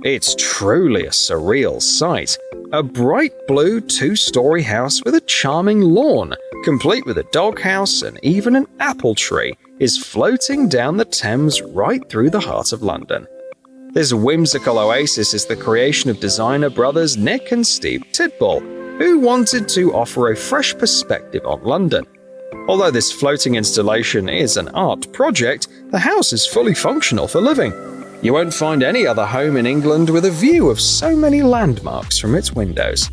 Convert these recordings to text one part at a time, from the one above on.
It's truly a surreal sight. A bright blue two-story house with a charming lawn, complete with a doghouse and even an apple tree, is floating down the Thames right through the heart of London. This whimsical oasis is the creation of designer brothers Nick and Steve Tidball, who wanted to offer a fresh perspective on London. Although this floating installation is an art project, the house is fully functional for living. You won't find any other home in England with a view of so many landmarks from its windows.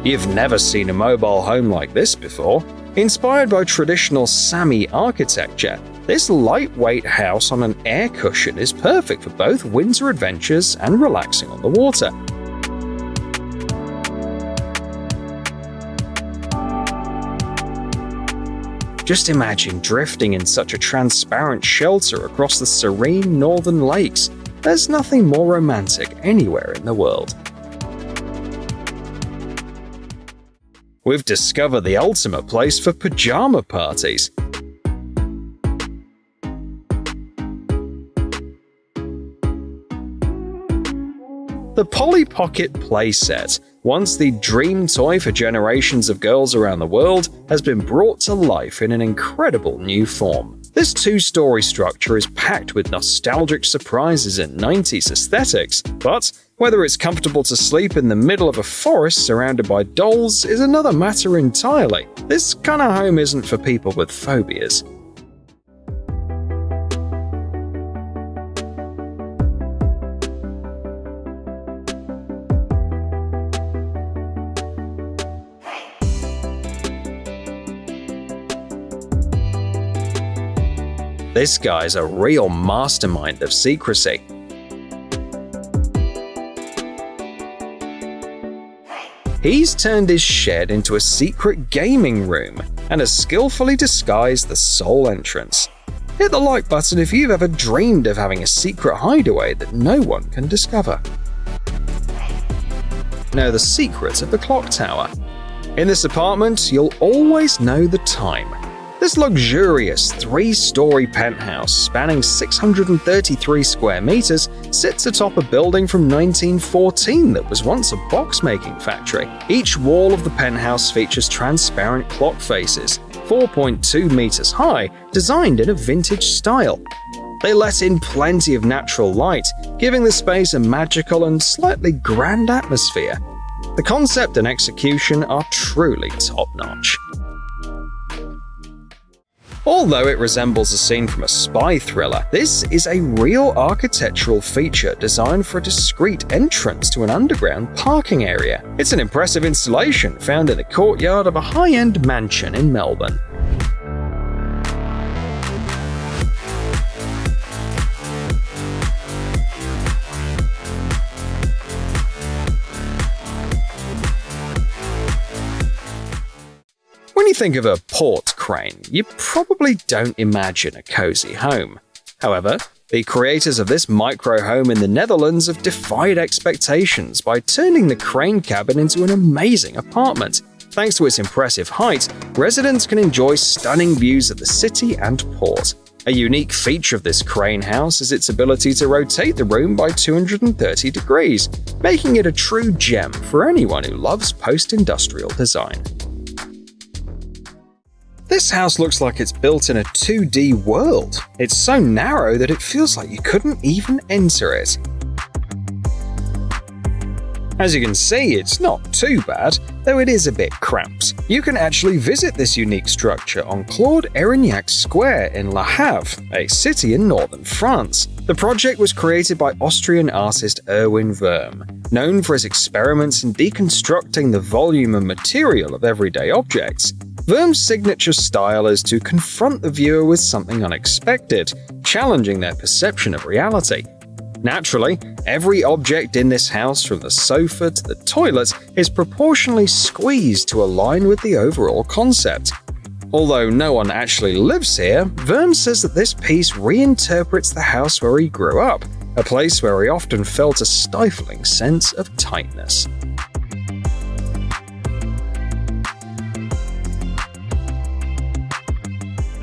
You've never seen a mobile home like this before. Inspired by traditional Sami architecture, this lightweight house on an air cushion is perfect for both winter adventures and relaxing on the water. Just imagine drifting in such a transparent shelter across the serene northern lakes. There's nothing more romantic anywhere in the world. We've discovered the ultimate place for pajama parties. The Polly Pocket playset, once the dream toy for generations of girls around the world, has been brought to life in an incredible new form. This two-story structure is packed with nostalgic surprises and 90s aesthetics, but whether it's comfortable to sleep in the middle of a forest surrounded by dolls is another matter entirely. This kind of home isn't for people with phobias. This guy's a real mastermind of secrecy. He's turned his shed into a secret gaming room and has skillfully disguised the sole entrance. Hit the like button if you've ever dreamed of having a secret hideaway that no one can discover. Know the secret of the clock tower. In this apartment, you'll always know the time. This luxurious three-story penthouse spanning 633 square meters sits atop a building from 1914 that was once a box-making factory. Each wall of the penthouse features transparent clock faces, 4.2 meters high, designed in a vintage style. They let in plenty of natural light, giving the space a magical and slightly grand atmosphere. The concept and execution are truly top-notch. Although it resembles a scene from a spy thriller, this is a real architectural feature designed for a discreet entrance to an underground parking area. It's an impressive installation found in the courtyard of a high-end mansion in Melbourne. When you think of a port crane, you probably don't imagine a cozy home. However, the creators of this micro home in the Netherlands have defied expectations by turning the crane cabin into an amazing apartment. Thanks to its impressive height, residents can enjoy stunning views of the city and port. A unique feature of this crane house is its ability to rotate the room by 230 degrees, making it a true gem for anyone who loves post-industrial design. This house looks like it's built in a 2D world. It's so narrow that it feels like you couldn't even enter it. As you can see, it's not too bad, though it is a bit cramped. You can actually visit this unique structure on Claude Erignac Square in Le Havre, a city in northern France. The project was created by Austrian artist Erwin Wurm, known for his experiments in deconstructing the volume and material of everyday objects. Wurm's signature style is to confront the viewer with something unexpected, challenging their perception of reality. Naturally, every object in this house, from the sofa to the toilet, is proportionally squeezed to align with the overall concept. Although no one actually lives here, Wurm says that this piece reinterprets the house where he grew up, a place where he often felt a stifling sense of tightness.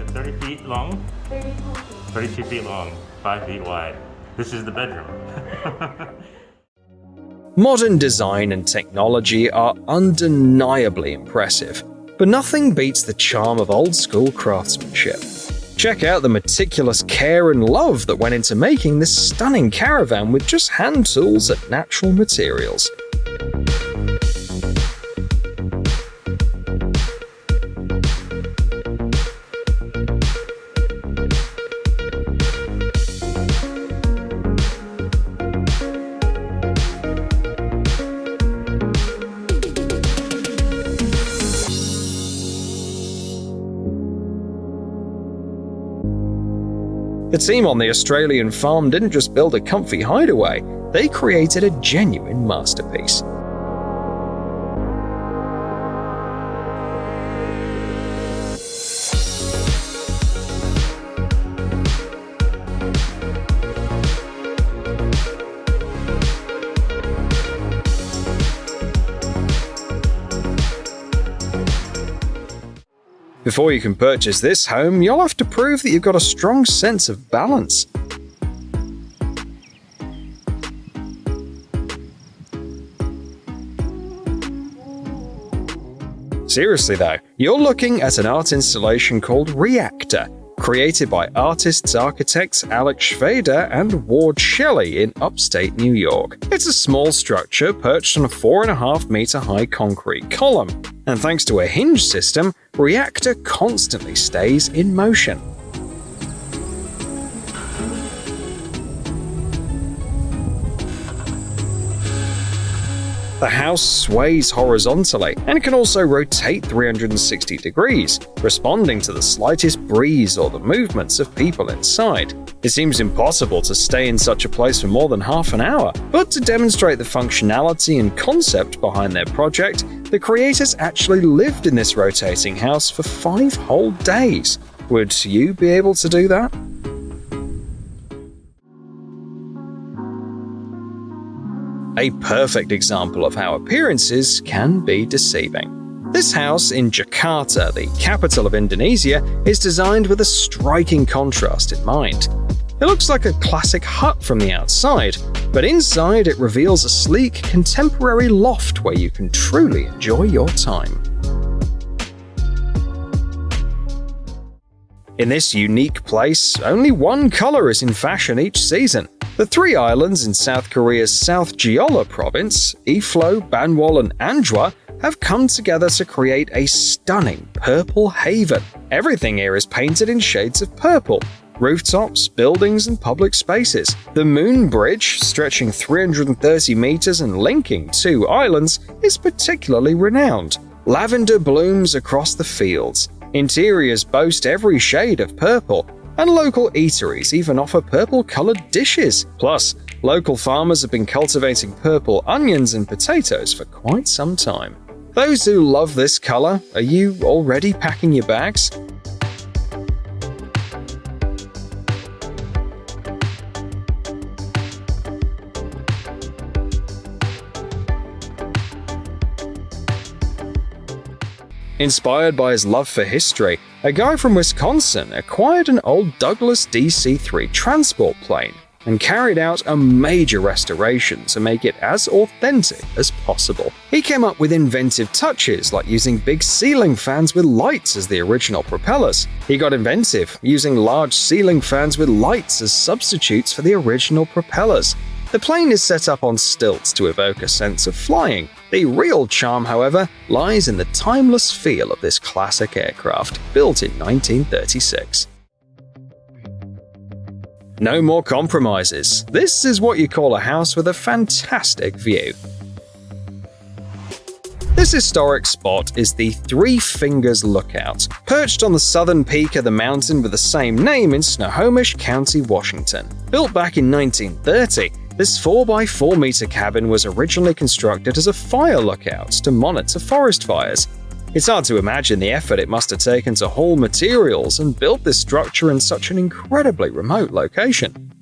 30 feet long? 32 feet long, 5 feet wide. This is the bedroom. Modern design and technology are undeniably impressive, but nothing beats the charm of old-school craftsmanship. Check out the meticulous care and love that went into making this stunning caravan with just hand tools and natural materials. The team on the Australian farm didn't just build a comfy hideaway, they created a genuine masterpiece. Before you can purchase this home, you'll have to prove that you've got a strong sense of balance. Seriously though, you're looking at an art installation called Reactor, created by artists-architects Alex Schweder and Ward Shelley in upstate New York. It's a small structure perched on a 4.5-meter high concrete column, and thanks to a hinge system, Reactor constantly stays in motion. The house sways horizontally and can also rotate 360 degrees, responding to the slightest breeze or the movements of people inside. It seems impossible to stay in such a place for more than half an hour, but to demonstrate the functionality and concept behind their project, the creators actually lived in this rotating house for 5 whole days. Would you be able to do that? A perfect example of how appearances can be deceiving. This house in Jakarta, the capital of Indonesia, is designed with a striking contrast in mind. It looks like a classic hut from the outside, but inside it reveals a sleek, contemporary loft where you can truly enjoy your time. In this unique place, only one color is in fashion each season. The 3 islands in South Korea's South Jeolla province, Iflo, Banwol, and Anjwa, have come together to create a stunning purple haven. Everything here is painted in shades of purple. Rooftops, buildings, and public spaces. The Moon Bridge, stretching 330 meters and linking 2 islands, is particularly renowned. Lavender blooms across the fields. Interiors boast every shade of purple, and local eateries even offer purple-colored dishes. Plus, local farmers have been cultivating purple onions and potatoes for quite some time. Those who love this color, are you already packing your bags? Inspired by his love for history, a guy from Wisconsin acquired an old Douglas DC-3 transport plane and carried out a major restoration to make it as authentic as possible. He came up with inventive touches like using big ceiling fans with lights as the original propellers. He got inventive, using large ceiling fans with lights as substitutes for the original propellers. The plane is set up on stilts to evoke a sense of flying. The real charm, however, lies in the timeless feel of this classic aircraft, built in 1936. No more compromises. This is what you call a house with a fantastic view. This historic spot is the Three Fingers Lookout, perched on the southern peak of the mountain with the same name in Snohomish County, Washington. Built back in 1930, this 4x4-meter cabin was originally constructed as a fire lookout to monitor forest fires. It's hard to imagine the effort it must have taken to haul materials and build this structure in such an incredibly remote location.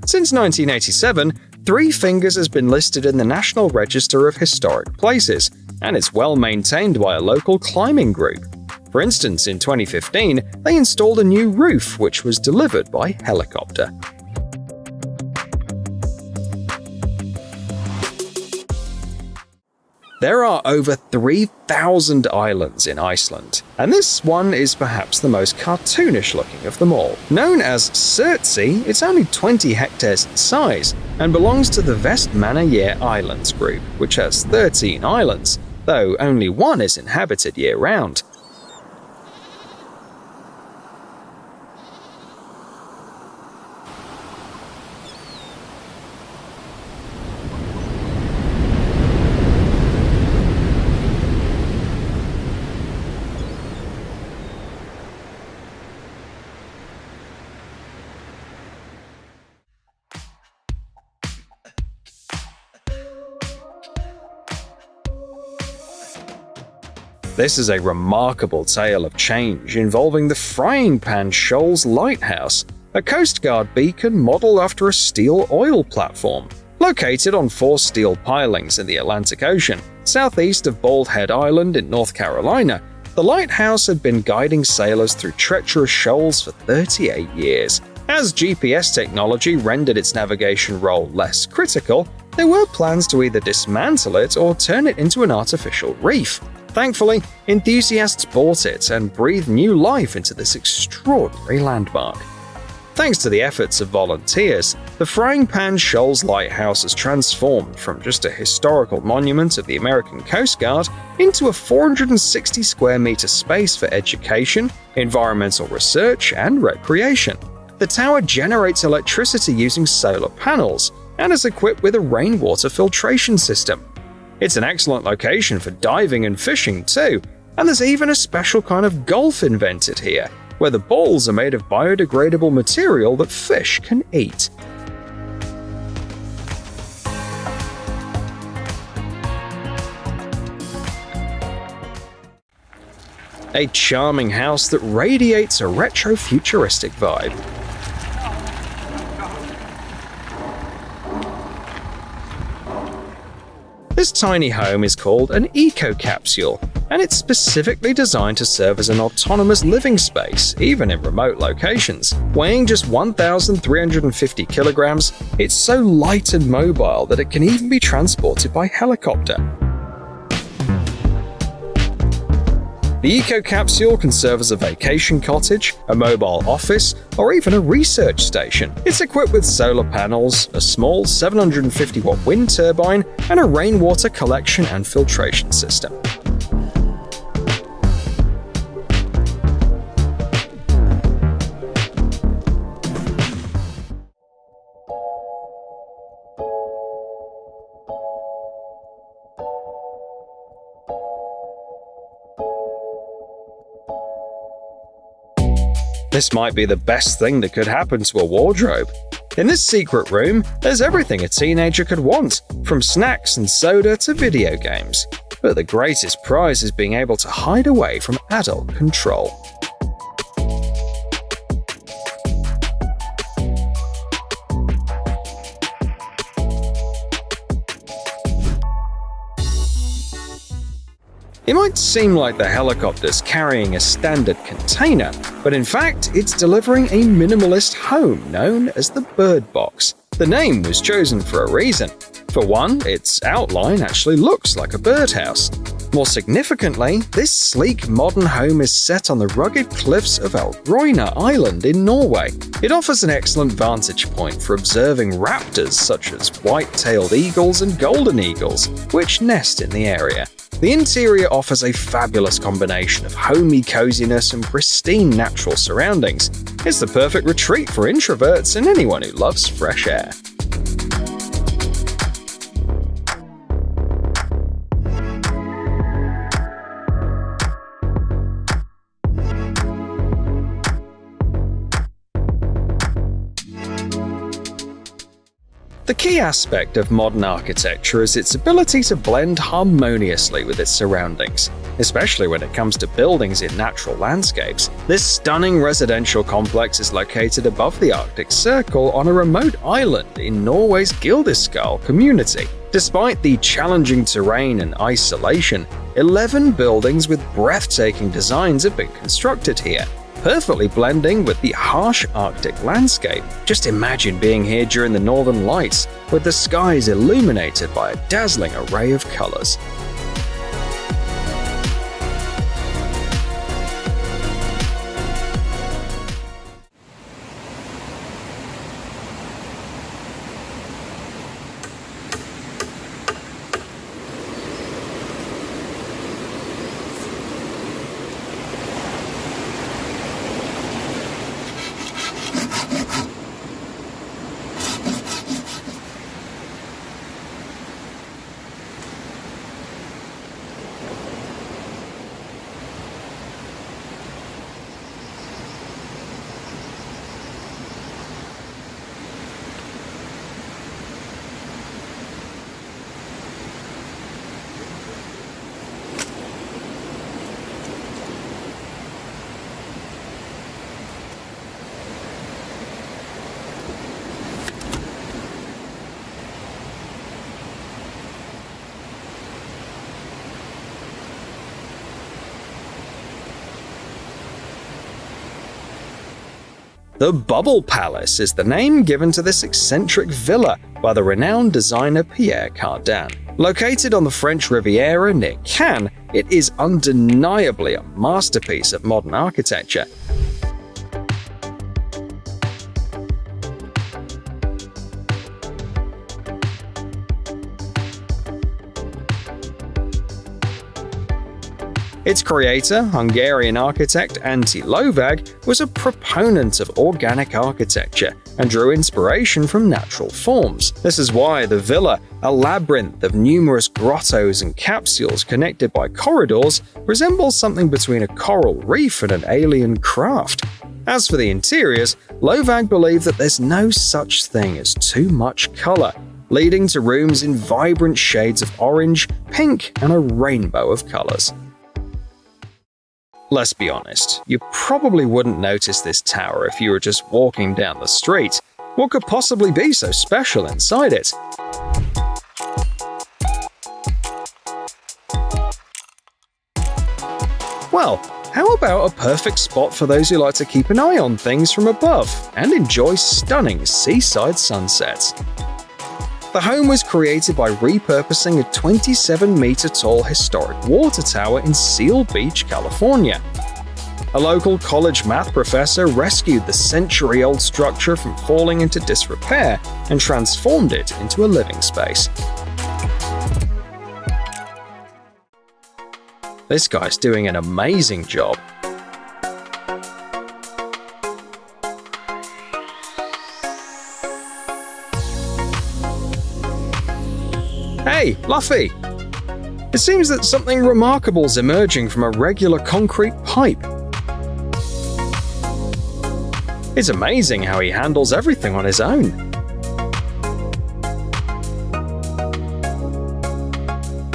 Since 1987, Three Fingers has been listed in the National Register of Historic Places, and it's well maintained by a local climbing group. For instance, in 2015, they installed a new roof which was delivered by helicopter. There are over 3,000 islands in Iceland, and this one is perhaps the most cartoonish looking of them all. Known as Surtsey, it's only 20 hectares in size and belongs to the Vestmannaeyjar Islands group, which has 13 islands, though only one is inhabited year-round. This is a remarkable tale of change involving the Frying Pan Shoals Lighthouse, a Coast Guard beacon modeled after a steel oil platform. Located on 4 steel pilings in the Atlantic Ocean, southeast of Bald Head Island in North Carolina, the lighthouse had been guiding sailors through treacherous shoals for 38 years. As GPS technology rendered its navigation role less critical, there were plans to either dismantle it or turn it into an artificial reef. Thankfully, enthusiasts bought it and breathed new life into this extraordinary landmark. Thanks to the efforts of volunteers, the Frying Pan Shoals Lighthouse has transformed from just a historical monument of the American Coast Guard into a 460 square meter space for education, environmental research, and recreation. The tower generates electricity using solar panels and is equipped with a rainwater filtration system. It's an excellent location for diving and fishing too, and there's even a special kind of golf invented here, where the balls are made of biodegradable material that fish can eat. A charming house that radiates a retro-futuristic vibe. This tiny home is called an eco-capsule, and it's specifically designed to serve as an autonomous living space, even in remote locations. Weighing just 1,350 kilograms, it's so light and mobile that it can even be transported by helicopter. The eco-capsule can serve as a vacation cottage, a mobile office, or even a research station. It's equipped with solar panels, a small 750-watt wind turbine, and a rainwater collection and filtration system. This might be the best thing that could happen to a wardrobe. In this secret room, there's everything a teenager could want, from snacks and soda to video games. But the greatest prize is being able to hide away from adult control. It might seem like the helicopter's carrying a standard container, but in fact, it's delivering a minimalist home known as the Bird Box. The name was chosen for a reason. For one, its outline actually looks like a birdhouse. More significantly, this sleek modern home is set on the rugged cliffs of Algroina Island in Norway. It offers an excellent vantage point for observing raptors such as white-tailed eagles and golden eagles, which nest in the area. The interior offers a fabulous combination of homey coziness and pristine natural surroundings. It's the perfect retreat for introverts and anyone who loves fresh air. The key aspect of modern architecture is its ability to blend harmoniously with its surroundings, especially when it comes to buildings in natural landscapes. This stunning residential complex is located above the Arctic Circle on a remote island in Norway's Gildeskål community. Despite the challenging terrain and isolation, 11 buildings with breathtaking designs have been constructed here, perfectly blending with the harsh Arctic landscape. Just imagine being here during the Northern Lights, with the skies illuminated by a dazzling array of colors. The Bubble Palace is the name given to this eccentric villa by the renowned designer Pierre Cardin. Located on the French Riviera near Cannes, it is undeniably a masterpiece of modern architecture. Its creator, Hungarian architect Antti Lovag, was a proponent of organic architecture and drew inspiration from natural forms. This is why the villa, a labyrinth of numerous grottos and capsules connected by corridors, resembles something between a coral reef and an alien craft. As for the interiors, Lovag believed that there's no such thing as too much color, leading to rooms in vibrant shades of orange, pink, and a rainbow of colors. Let's be honest, you probably wouldn't notice this tower if you were just walking down the street. What could possibly be so special inside it? Well, how about a perfect spot for those who like to keep an eye on things from above and enjoy stunning seaside sunsets? The home was created by repurposing a 27-meter-tall historic water tower in Seal Beach, California. A local college math professor rescued the century-old structure from falling into disrepair and transformed it into a living space. This guy's doing an amazing job. Hey, Luffy! It seems that something remarkable is emerging from a regular concrete pipe. It's amazing how he handles everything on his own.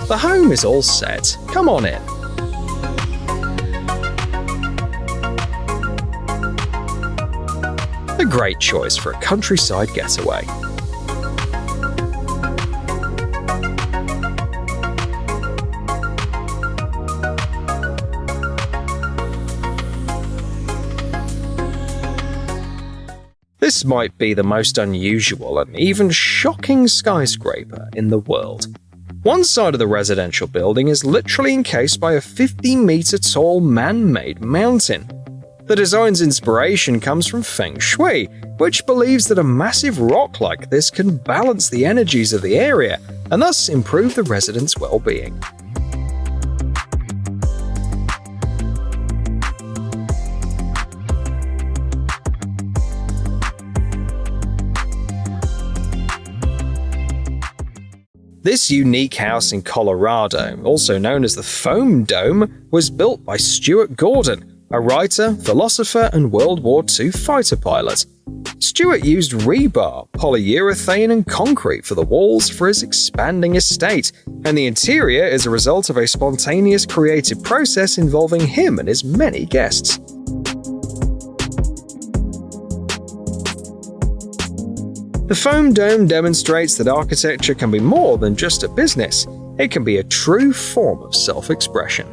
The home is all set. Come on in. A great choice for a countryside getaway. This might be the most unusual and even shocking skyscraper in the world. One side of the residential building is literally encased by a 50-meter-tall man-made mountain. The design's inspiration comes from Feng Shui, which believes that a massive rock like this can balance the energies of the area and thus improve the residents' well-being. This unique house in Colorado, also known as the Foam Dome, was built by Stuart Gordon, a writer, philosopher, and World War II fighter pilot. Stuart used rebar, polyurethane, and concrete for the walls for his expanding estate, and the interior is a result of a spontaneous creative process involving him and his many guests. The Foam Dome demonstrates that architecture can be more than just a business. It can be a true form of self-expression.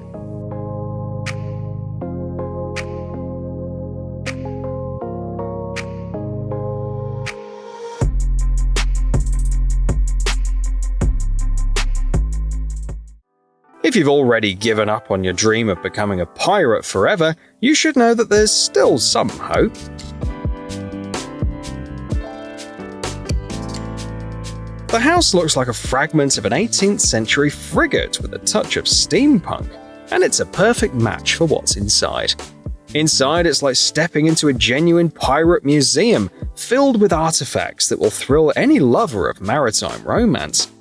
If you've already given up on your dream of becoming a pirate forever, you should know that there's still some hope. The house looks like a fragment of an 18th century frigate with a touch of steampunk, and it's a perfect match for what's inside. Inside, it's like stepping into a genuine pirate museum filled with artifacts that will thrill any lover of maritime romance.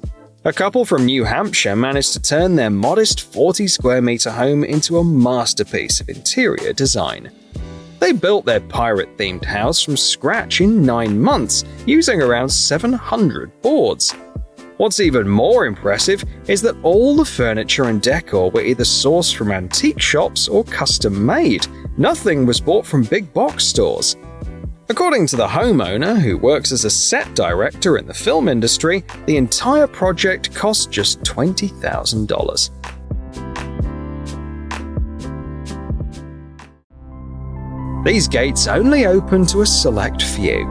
A couple from New Hampshire managed to turn their modest 40-square-meter home into a masterpiece of interior design. They built their pirate-themed house from scratch in 9 months, using around 700 boards. What's even more impressive is that all the furniture and decor were either sourced from antique shops or custom-made. Nothing was bought from big box stores. According to the homeowner, who works as a set director in the film industry, the entire project cost just $20,000. These gates only open to a select few.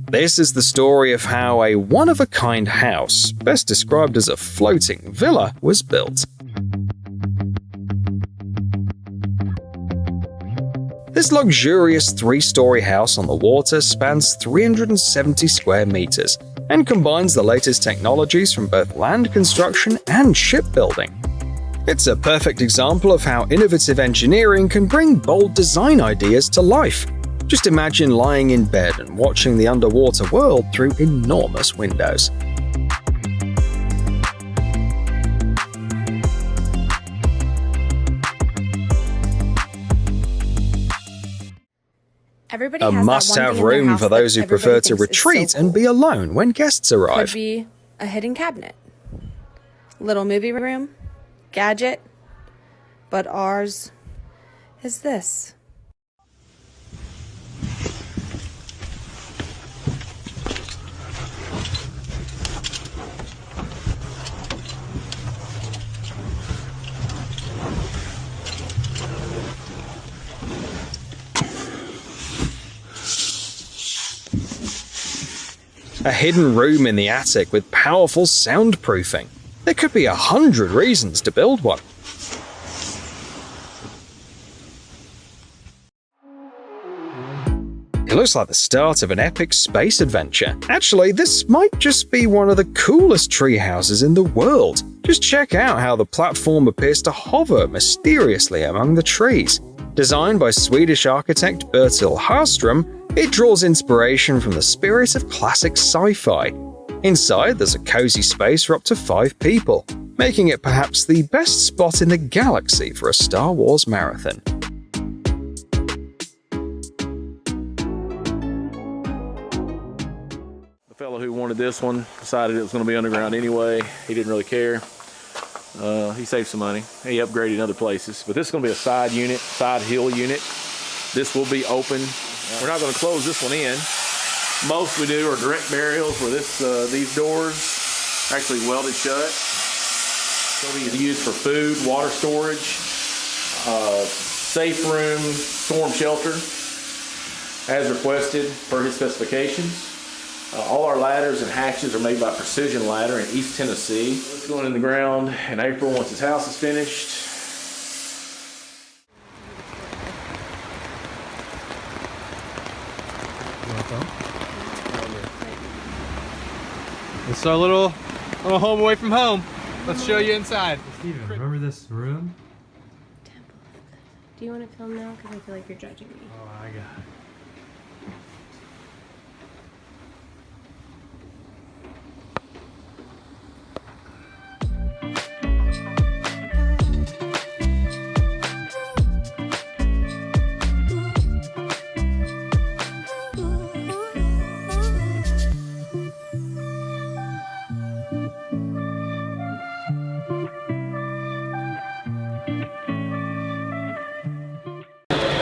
This is the story of how a one-of-a-kind house, best described as a floating villa, was built. This luxurious three-story house on the water spans 370 square meters and combines the latest technologies from both land construction and shipbuilding. It's a perfect example of how innovative engineering can bring bold design ideas to life. Just imagine lying in bed and watching the underwater world through enormous windows. Everybody A has must-have that one thing in their room house for that those who everybody prefer to thinks is so retreat and cool. be alone when guests arrive. Could be a hidden cabinet, little movie room, gadget, but ours is this. A hidden room in the attic with powerful soundproofing. There could be 100 reasons to build one. It looks like the start of an epic space adventure. Actually, this might just be one of the coolest tree houses in the world. Just check out how the platform appears to hover mysteriously among the trees. Designed by Swedish architect Bertil Hallström, it draws inspiration from the spirit of classic sci-fi. Inside, there's a cozy space for up to 5 people, making it perhaps the best spot in the galaxy for a Star Wars marathon. The fellow who wanted this one decided it was going to be underground anyway. He didn't really care. He saved some money. He upgraded in other places. But this is going to be a side unit, side hill unit. This will be open. We're not going to close this one in. Most we do are direct burials where these doors are actually welded shut. It's going to be used for food, water storage, safe room, storm shelter, as requested per his specifications. All our ladders and hatches are made by Precision Ladder in East Tennessee. It's going in the ground in April once his house is finished. It's our little home away from home. Let's show you inside. Steven, remember this room? Do you want to film now? Because I feel like you're judging me. Oh, I got it.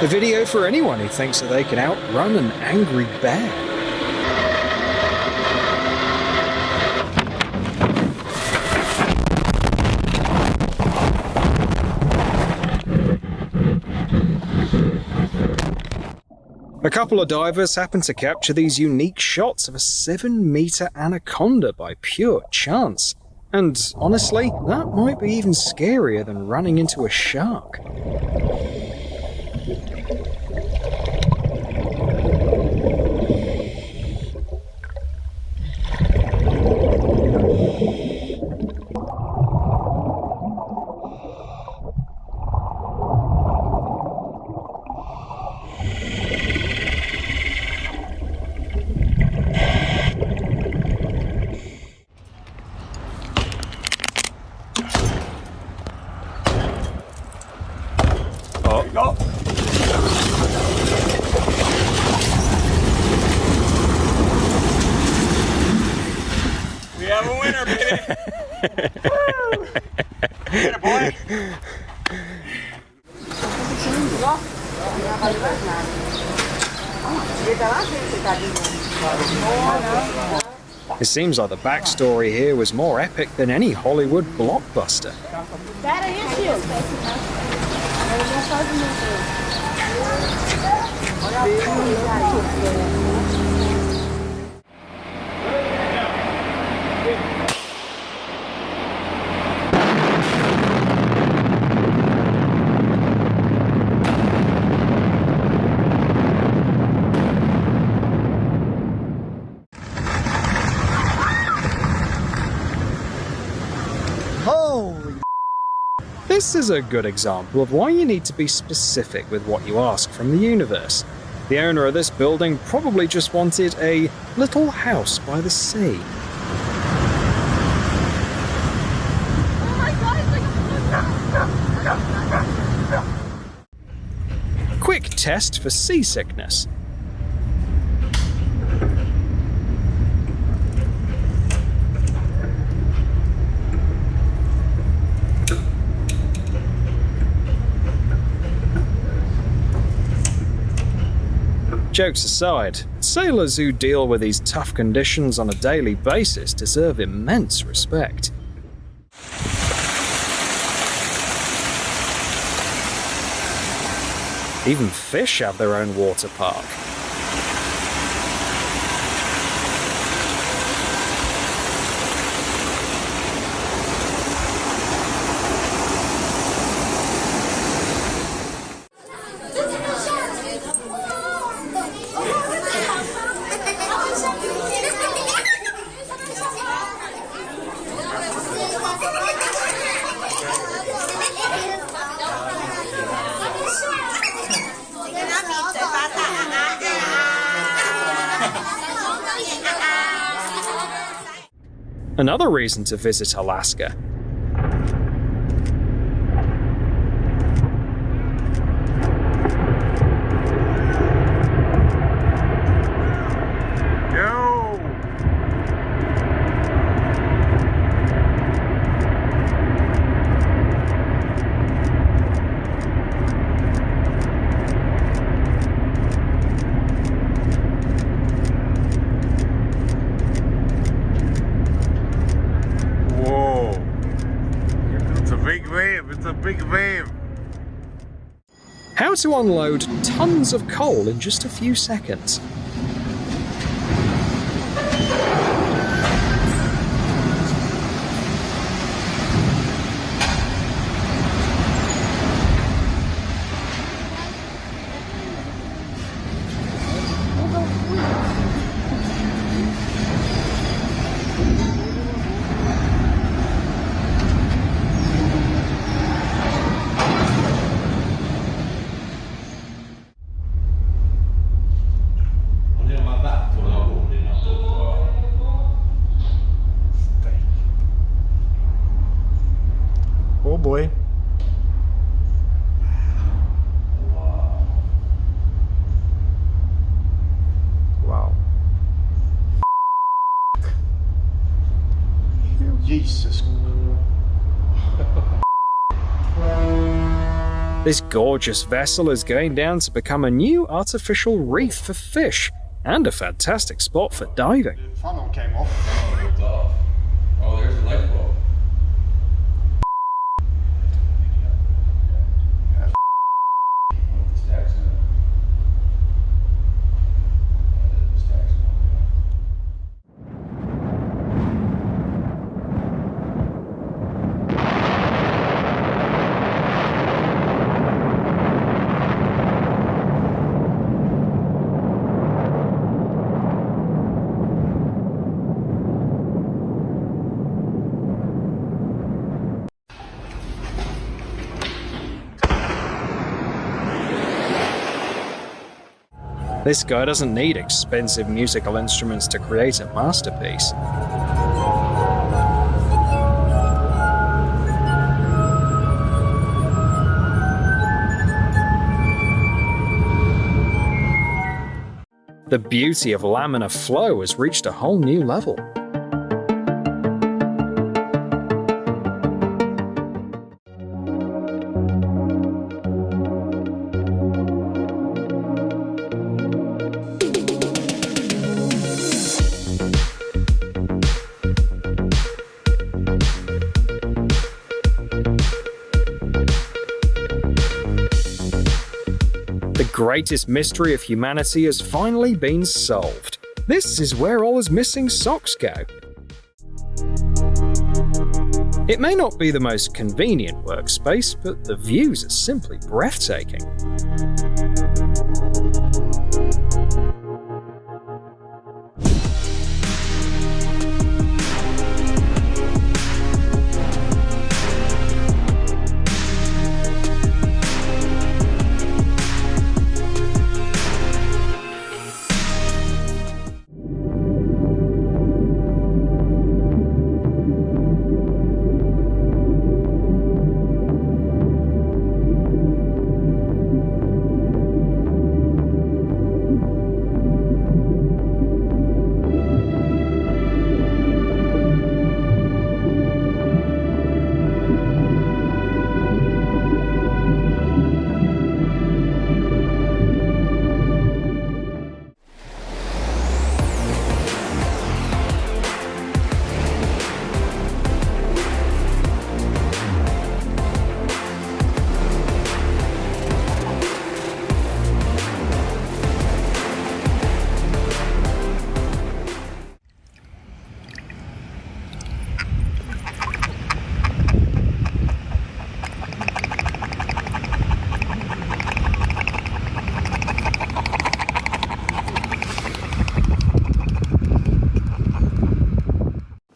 A video for anyone who thinks that they can outrun an angry bear. A couple of divers happened to capture these unique shots of a 7-meter anaconda by pure chance. And honestly, that might be even scarier than running into a shark. We have a winner, baby! Woo! Get a boy! It seems like the backstory here was more epic than any Hollywood blockbuster. This is a good example of why you need to be specific with what you ask from the universe. The owner of this building probably just wanted a little house by the sea. Quick test for seasickness. Jokes aside, sailors who deal with these tough conditions on a daily basis deserve immense respect. Even fish have their own water park. Another reason to visit Alaska. How to unload tons of coal in just a few seconds. Oh boy. Wow. Jesus. This gorgeous vessel is going down to become a new artificial reef for fish and a fantastic spot for diving. The funnel came off. Oh, there's a lifeboat. This guy doesn't need expensive musical instruments to create a masterpiece. The beauty of laminar flow has reached a whole new level. greatest mystery of humanity has finally been solved. This is where all his missing socks go. It may not be the most convenient workspace, but the views are simply breathtaking.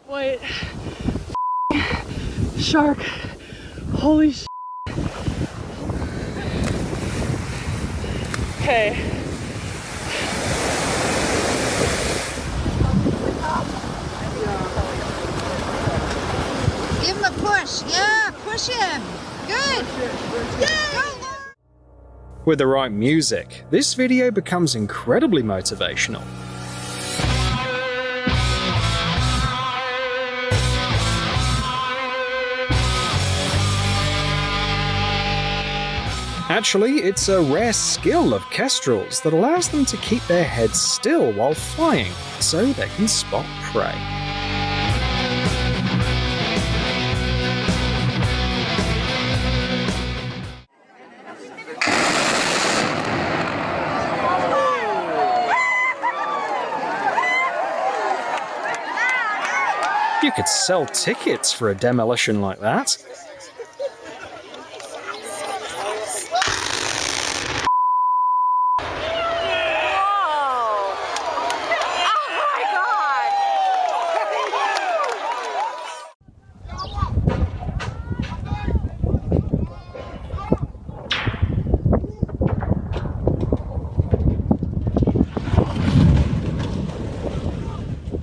Wait. Shark. Holy sh. Okay. Give him a push. Yeah, push him. Good. Yeah. With the right music, this video becomes incredibly motivational. Actually, it's a rare skill of kestrels that allows them to keep their heads still while flying, so they can spot prey. You could sell tickets for a demolition like that.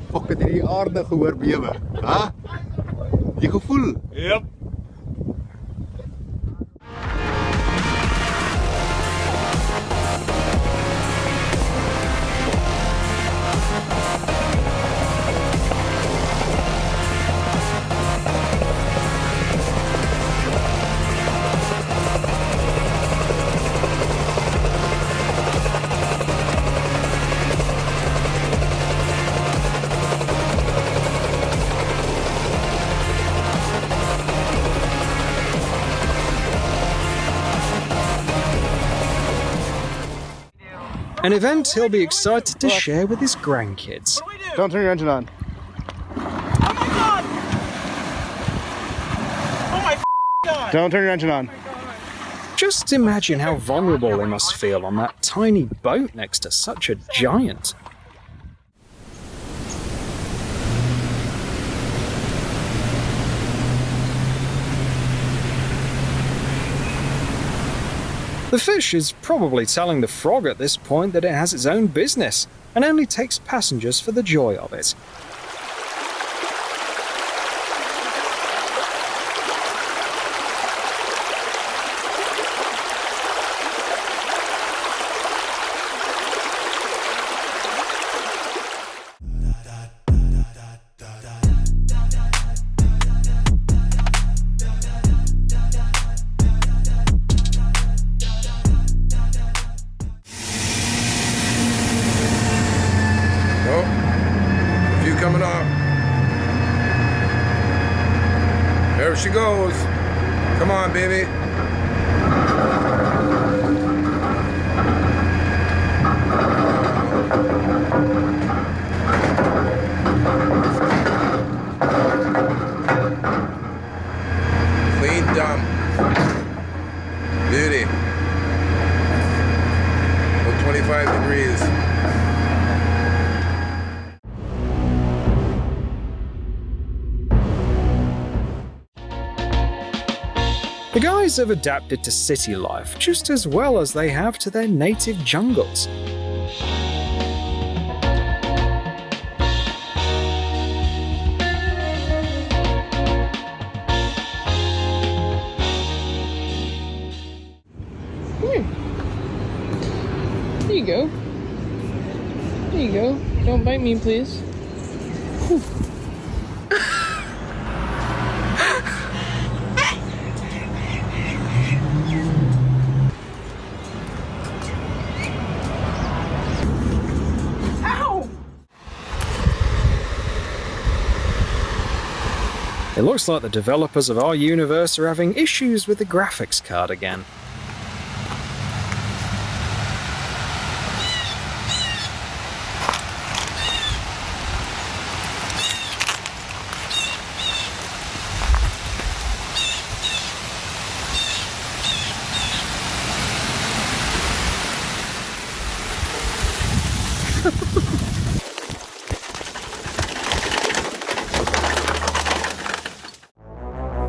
Fokke het hierdie aarde gehoor bewe, hè? Die gevoel. Yep. An event he'll be excited to share with his grandkids. Don't turn your engine on. Oh my god! Oh my god! Don't turn your engine on. Just imagine how vulnerable they must feel on that tiny boat next to such a giant. The fish is probably telling the frog at this point that it has its own business and only takes passengers for the joy of it. Coming off. There she goes. Come on, baby. Clean dump. Beauty. Well, 25 degrees. The guys have adapted to city life just as well as they have to their native jungles. There you go. There you go. Don't bite me, please. Whew. It looks like the developers of our universe are having issues with the graphics card again.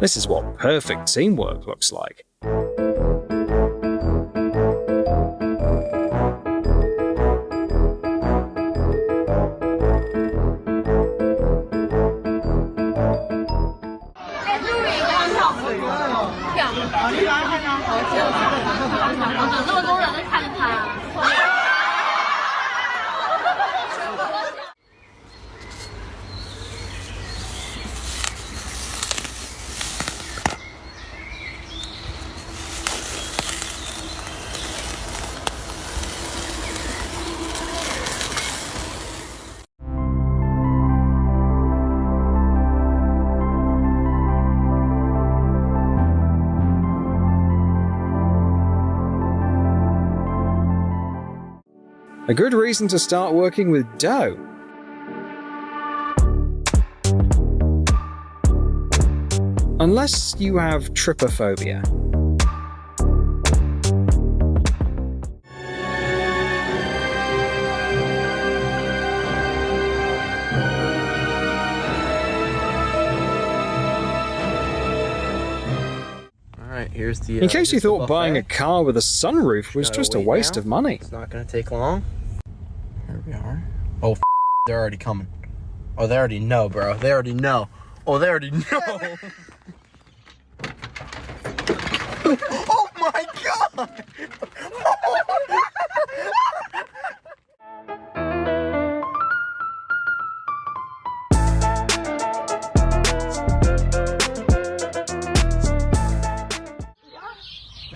This is what perfect teamwork looks like. A good reason to start working with dough. Unless you have trypophobia. Alright, here's the... In case you thought buying a car with a sunroof was just a waste of money. It's not gonna take long. Here we are. Oh, they're already coming. Oh, they already know, bro. They already know. Oh, they already know. Oh my god!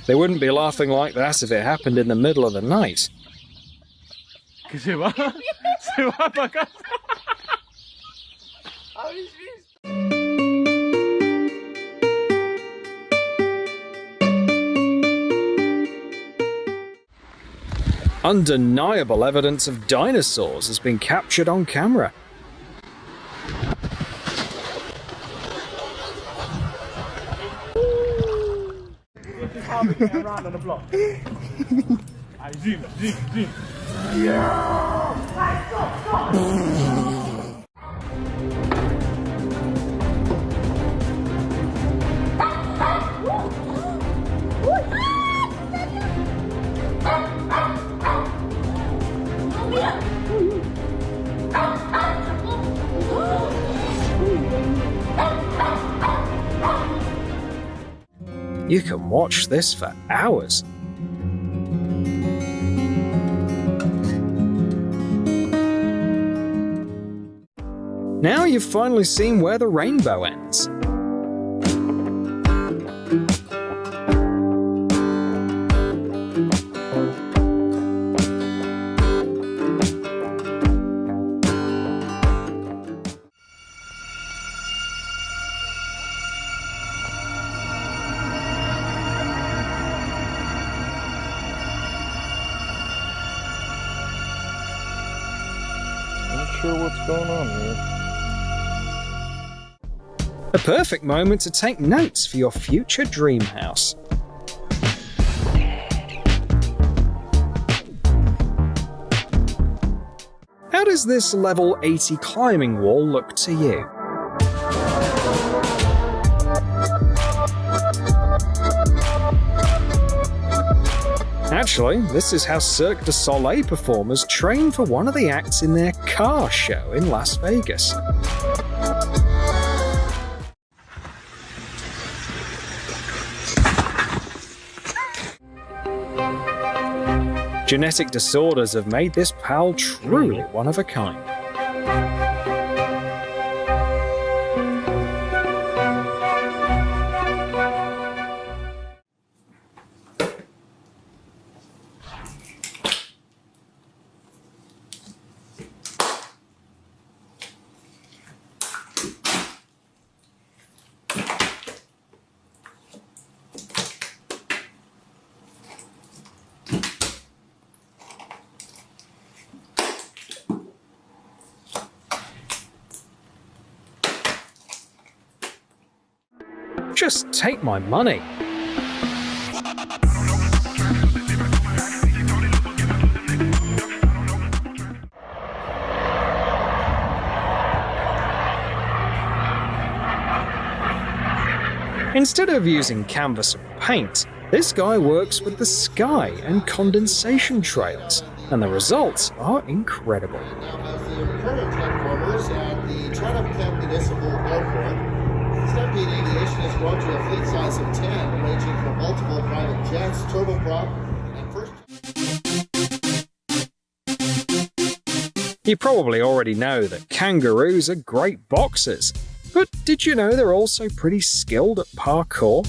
They wouldn't be laughing like that if it happened in the middle of the night. ¿Qué se va? Se va para acá. Undeniable evidence of dinosaurs has been captured on camera. Around on the block. I zoom. Yeah! Stop! You can watch this for hours. Now you've finally seen where the rainbow ends. sure what's going on here. A perfect moment to take notes for your future dream house. How does this level 80 climbing wall look to you? Actually, this is how Cirque du Soleil performers train for one of the acts in their car show in Las Vegas. Genetic disorders have made this pal truly one of a kind. Just take my money. Instead of using canvas and paint, this guy works with the sky and condensation trails, and the results are incredible. Stampede Aviation has grown to a fleet size of 10, ranging from multiple private jets, turboprop, and first... You probably already know that kangaroos are great boxers, but did you know they're also pretty skilled at parkour?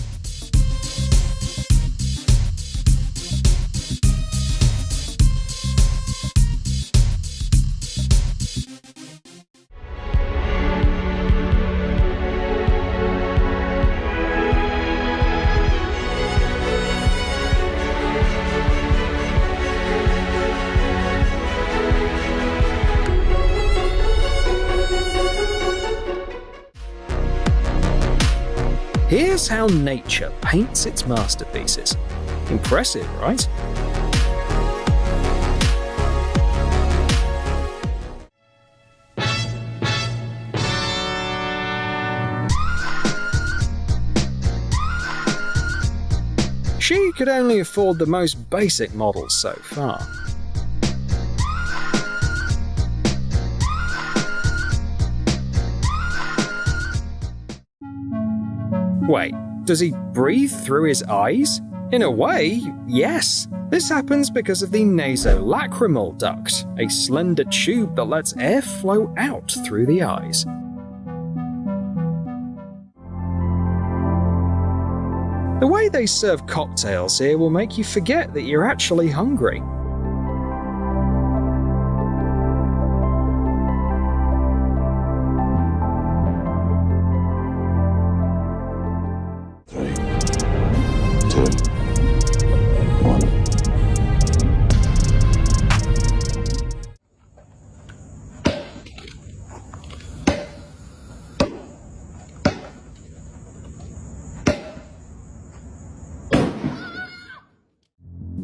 Here's how nature paints its masterpieces. Impressive, right? She could only afford the most basic models so far. Wait, does he breathe through his eyes? In a way, yes. This happens because of the nasolacrimal duct, a slender tube that lets air flow out through the eyes. The way they serve cocktails here will make you forget that you're actually hungry.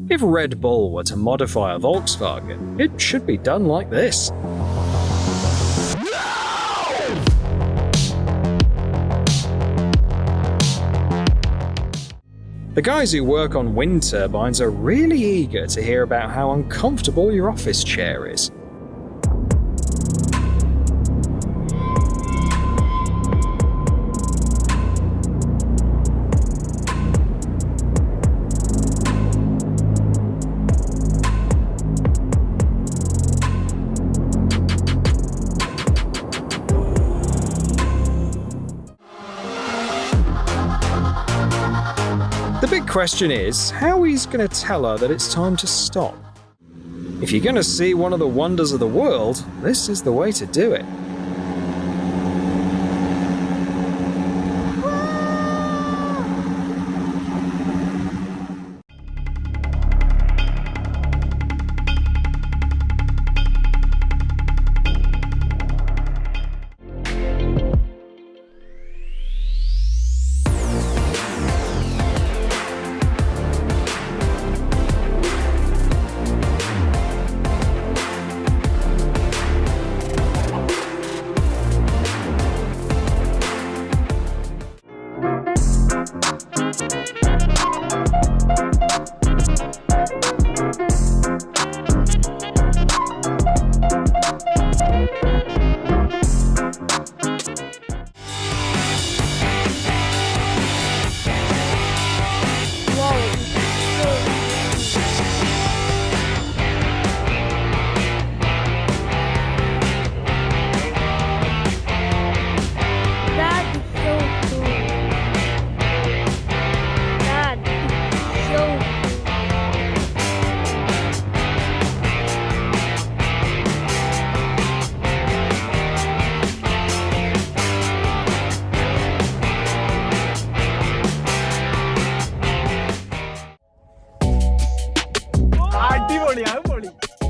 If Red Bull were to modify a Volkswagen, it should be done like this. The guys who work on wind turbines are really eager to hear about how uncomfortable your office chair is. The big question is how he's going to tell her that it's time to stop. If you're going to see one of the wonders of the world, this is the way to do it.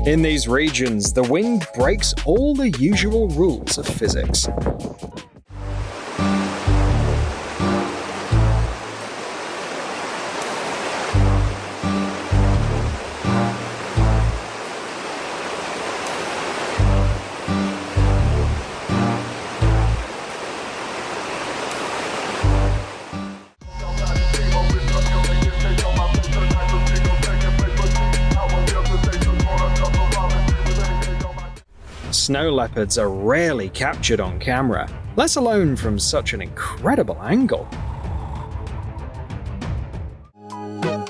In these regions, the wind breaks all the usual rules of physics. Snow leopards are rarely captured on camera, let alone from such an incredible angle.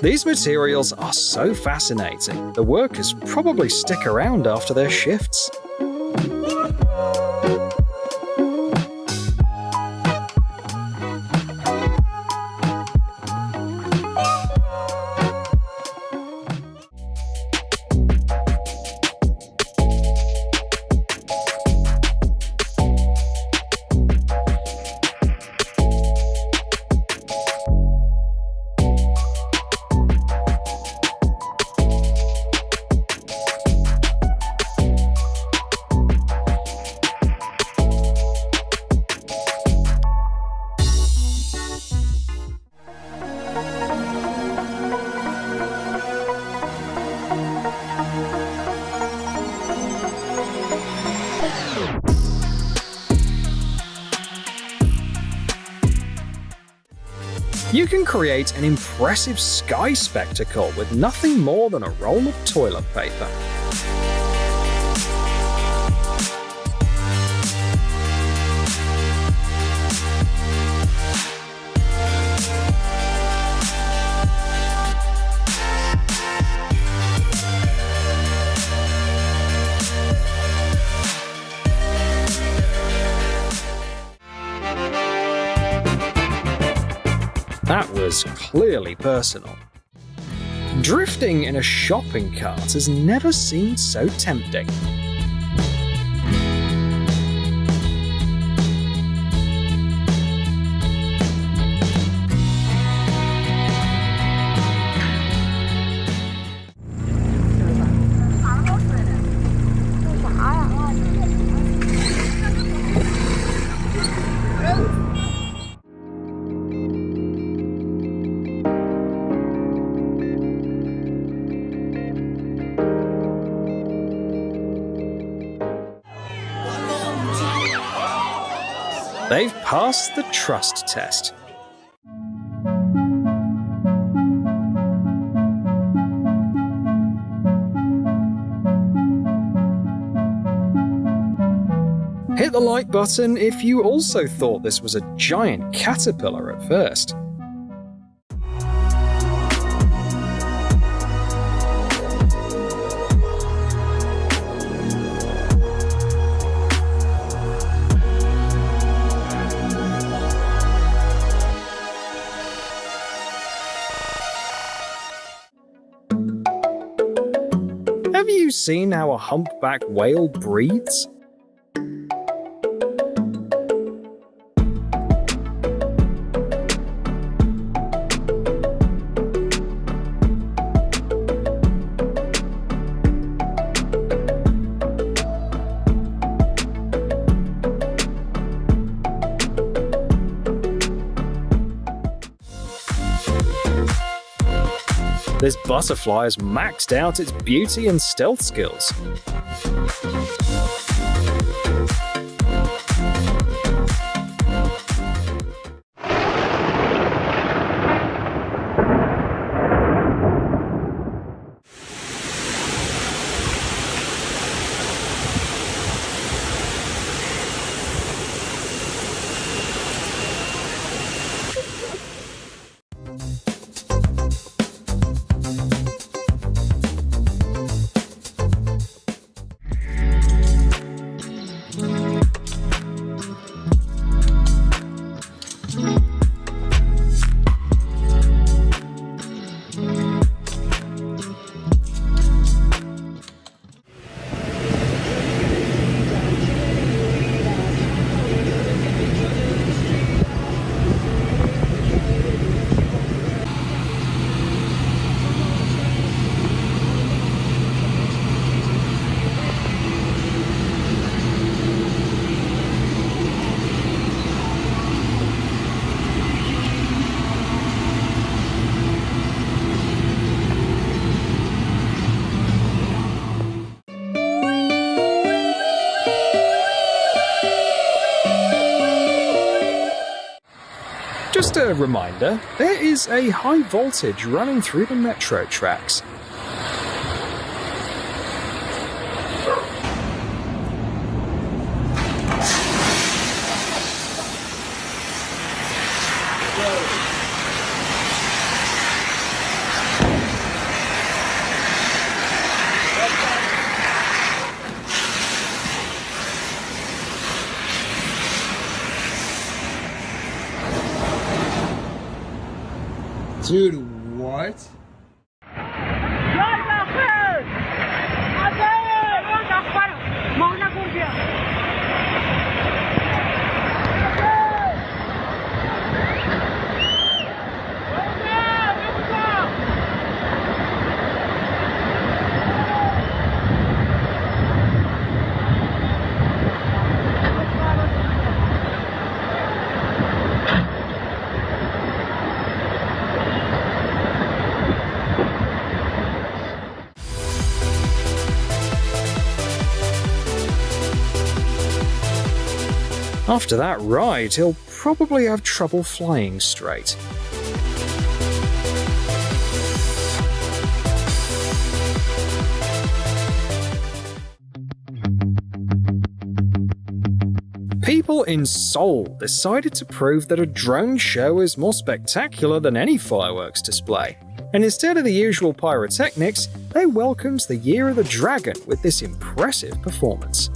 These materials are so fascinating, the workers probably stick around after their shifts. You can create an impressive sky spectacle with nothing more than a roll of toilet paper. That was clearly personal. Drifting in a shopping cart has never seemed so tempting. They've passed the trust test. Hit the like button if you also thought this was a giant caterpillar at first. Have you seen how a humpback whale breathes? This butterfly has maxed out its beauty and stealth skills. Just a reminder, there is a high voltage running through the metro tracks. Dude, what? After that ride, he'll probably have trouble flying straight. People in Seoul decided to prove that a drone show is more spectacular than any fireworks display. And instead of the usual pyrotechnics, they welcomed the Year of the Dragon with this impressive performance.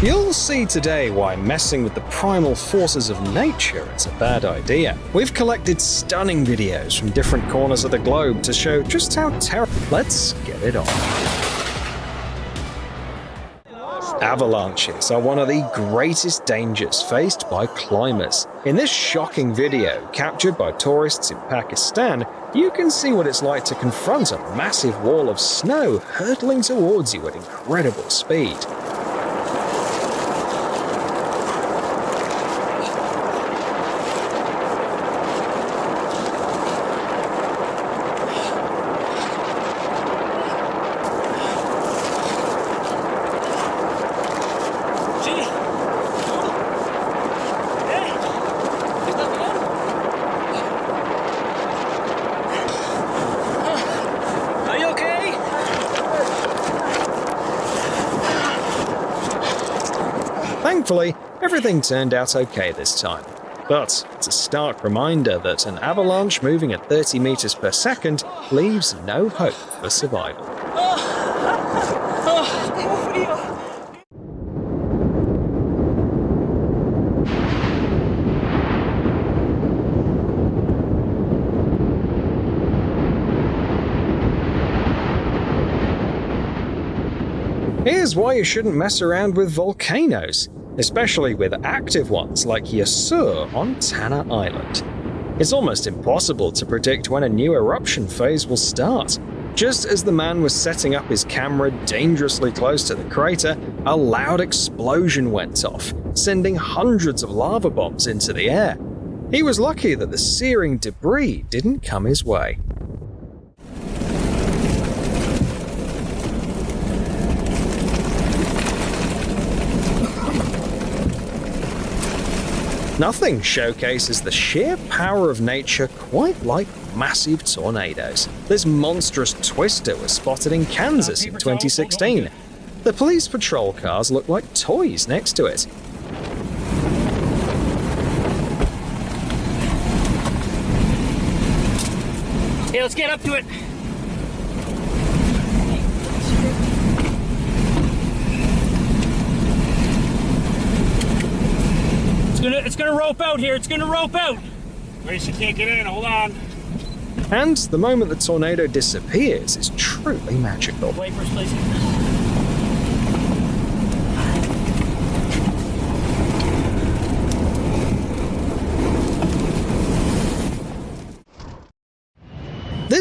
You'll see today why messing with the primal forces of nature is a bad idea. We've collected stunning videos from different corners of the globe to show just how terrible. Let's get it on. Avalanches are one of the greatest dangers faced by climbers. In this shocking video, captured by tourists in Pakistan, you can see what it's like to confront a massive wall of snow hurtling towards you at incredible speed. Thankfully, everything turned out okay this time. But it's a stark reminder that an avalanche moving at 30 meters per second leaves no hope for survival. Here's why you shouldn't mess around with volcanoes, especially with active ones like Yasur on Tanna Island. It's almost impossible to predict when a new eruption phase will start. Just as the man was setting up his camera dangerously close to the crater, a loud explosion went off, sending hundreds of lava bombs into the air. He was lucky that the searing debris didn't come his way. Nothing showcases the sheer power of nature quite like massive tornadoes. This monstrous twister was spotted in Kansas in 2016. The police patrol cars look like toys next to it. Hey, let's get up to it. It's gonna rope out here. It's gonna rope out. Wait, you can't get in. Hold on. And the moment the tornado disappears is truly magical. Wait, first place.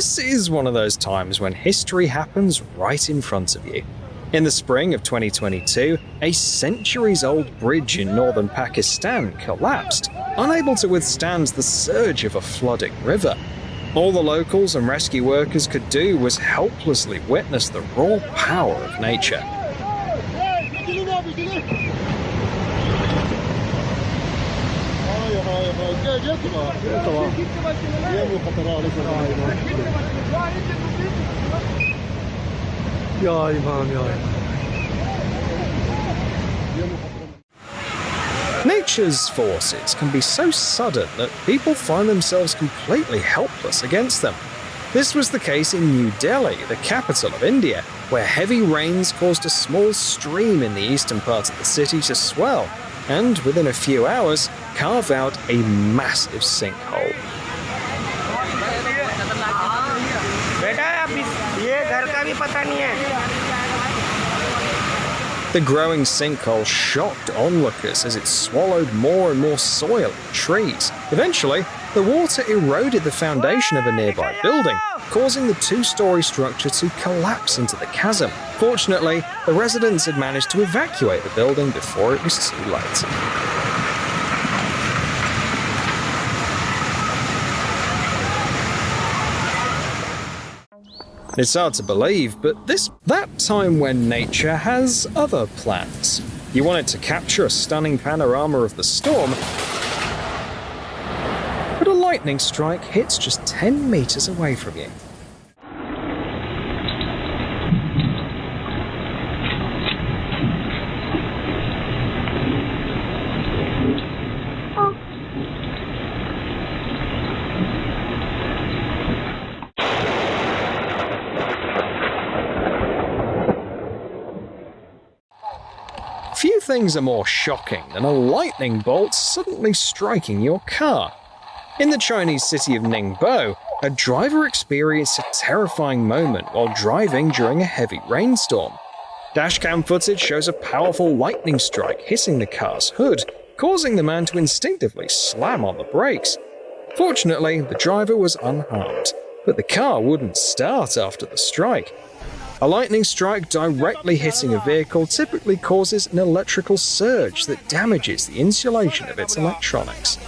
This is one of those times when history happens right in front of you. In the spring of 2022, a centuries-old bridge in northern Pakistan collapsed, unable to withstand the surge of a flooding river. All the locals and rescue workers could do was helplessly witness the raw power of nature. Nature's forces can be so sudden that people find themselves completely helpless against them. This was the case in New Delhi, the capital of India, where heavy rains caused a small stream in the eastern part of the city to swell, and within a few hours, carve out a massive sinkhole. The growing sinkhole shocked onlookers as it swallowed more and more soil and trees. Eventually, the water eroded the foundation of a nearby building, causing the two-story structure to collapse into the chasm. Fortunately, the residents had managed to evacuate the building before it was too late. It's hard to believe, but that time when nature has other plans. You wanted to capture a stunning panorama of the storm, but a lightning strike hits just 10 meters away from you. Few things are more shocking than a lightning bolt suddenly striking your car. In the Chinese city of Ningbo, a driver experienced a terrifying moment while driving during a heavy rainstorm. Dashcam footage shows a powerful lightning strike hitting the car's hood, causing the man to instinctively slam on the brakes. Fortunately, the driver was unharmed, but the car wouldn't start after the strike. A lightning strike directly hitting a vehicle typically causes an electrical surge that damages the insulation of its electronics.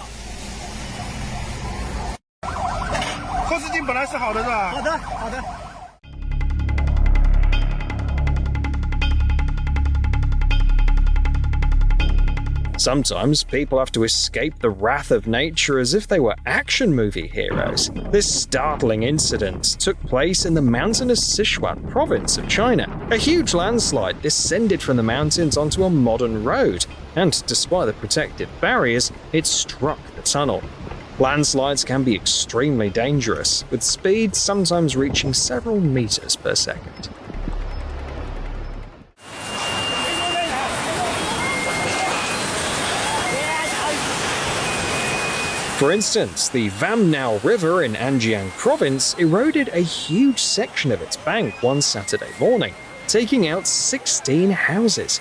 Sometimes people have to escape the wrath of nature as if they were action movie heroes. This startling incident took place in the mountainous Sichuan province of China. A huge landslide descended from the mountains onto a modern road, and despite the protective barriers, it struck the tunnel. Landslides can be extremely dangerous, with speeds sometimes reaching several meters per second. For instance, the Vamnao River in Anjiang province eroded a huge section of its bank one Saturday morning, taking out 16 houses.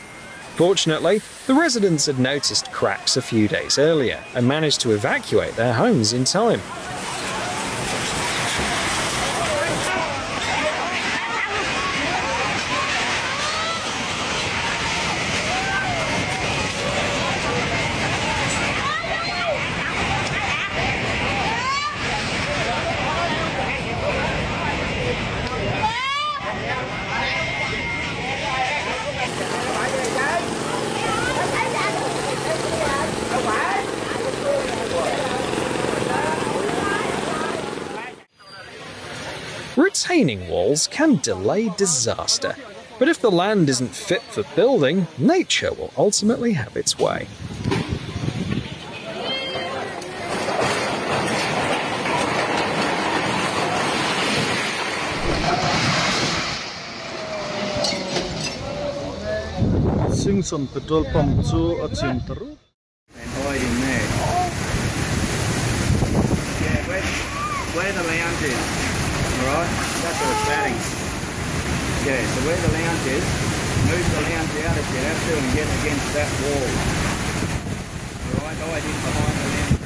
Fortunately, the residents had noticed cracks a few days earlier and managed to evacuate their homes in time. Retaining walls can delay disaster, but if the land isn't fit for building, nature will ultimately have its way. Singson petrol pump chu a chim taru. And oil in there. Yeah, where the lounge is. Alright, that's where it's batting. Yeah, so where the lounge is, move the lounge out if you have to and get against that wall. Alright, oil in behind the lounge.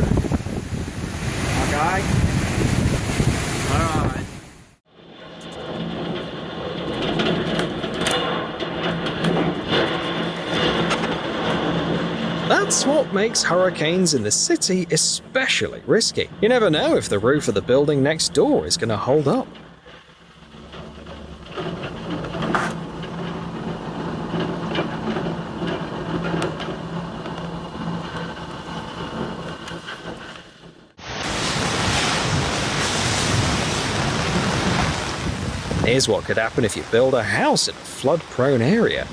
Okay? Alright. That's what makes hurricanes in the city especially risky. You never know if the roof of the building next door is going to hold up. Here's what could happen if you build a house in a flood-prone area.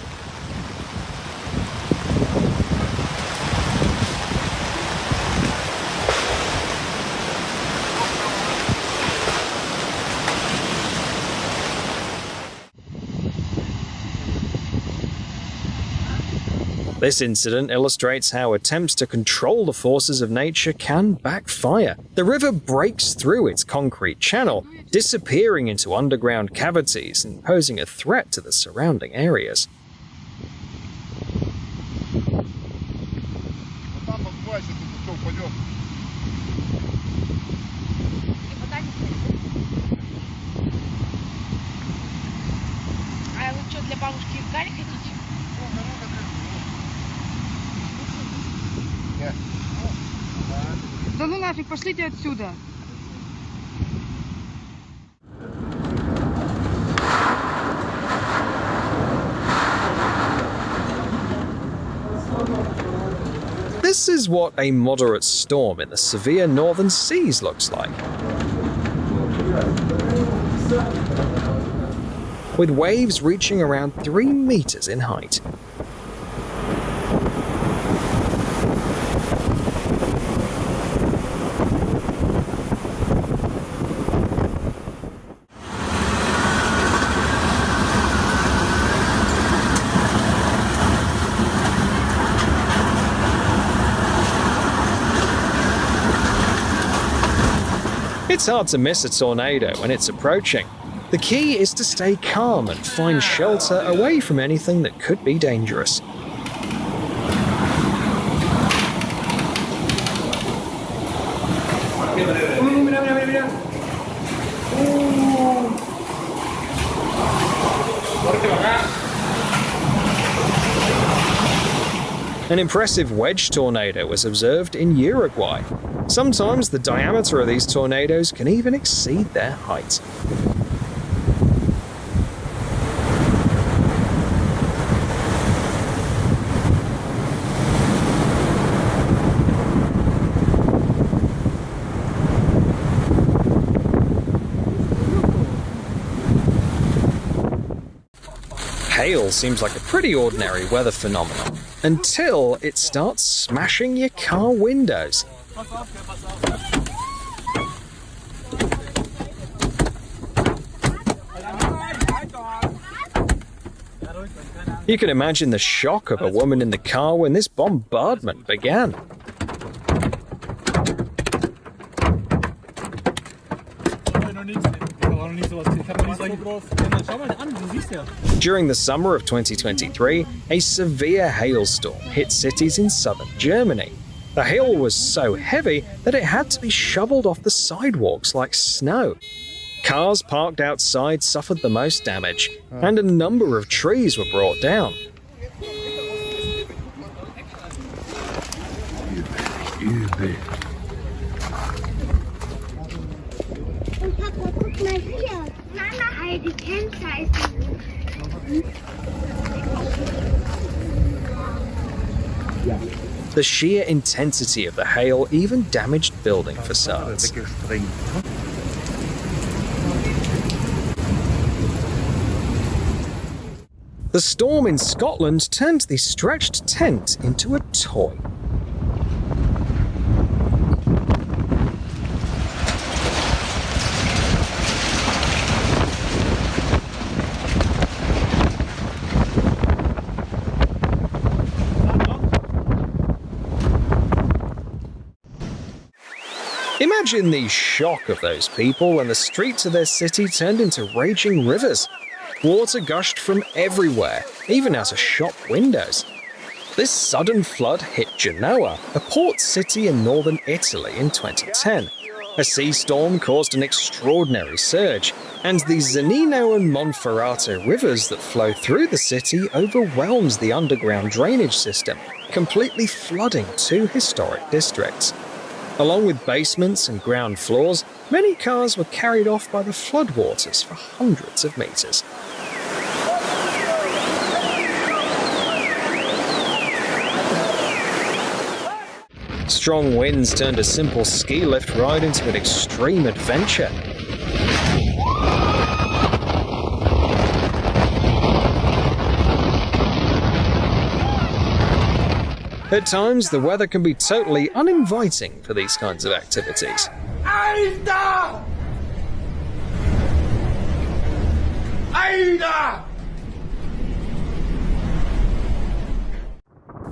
This incident illustrates how attempts to control the forces of nature can backfire. The river breaks through its concrete channel, disappearing into underground cavities and posing a threat to the surrounding areas. А вы что, для бабушки в гарь хотите? Да ну нафиг, пошлите отсюда. This is what a moderate storm in the severe northern seas looks like. With waves reaching around 3 meters in height. It's hard to miss a tornado when it's approaching. The key is to stay calm and find shelter away from anything that could be dangerous. An impressive wedge tornado was observed in Uruguay. Sometimes the diameter of these tornadoes can even exceed their height. Hail seems like a pretty ordinary weather phenomenon, until it starts smashing your car windows. You can imagine the shock of a woman in the car when this bombardment began. During the summer of 2023, a severe hailstorm hit cities in southern Germany. The hail was so heavy that it had to be shoveled off the sidewalks like snow. Cars parked outside suffered the most damage, and a number of trees were brought down. The sheer intensity of the hail even damaged building facades. The storm in Scotland turned the stretched tent into a toy. Imagine the shock of those people when the streets of their city turned into raging rivers. Water gushed from everywhere, even out of shop windows. This sudden flood hit Genoa, a port city in northern Italy, in 2010. A sea storm caused an extraordinary surge, and the Zanino and Monferrato rivers that flow through the city overwhelms the underground drainage system, completely flooding 2 historic districts. Along with basements and ground floors, many cars were carried off by the floodwaters for hundreds of meters. Strong winds turned a simple ski lift ride into an extreme adventure. At times, the weather can be totally uninviting for these kinds of activities. Aida! Aida!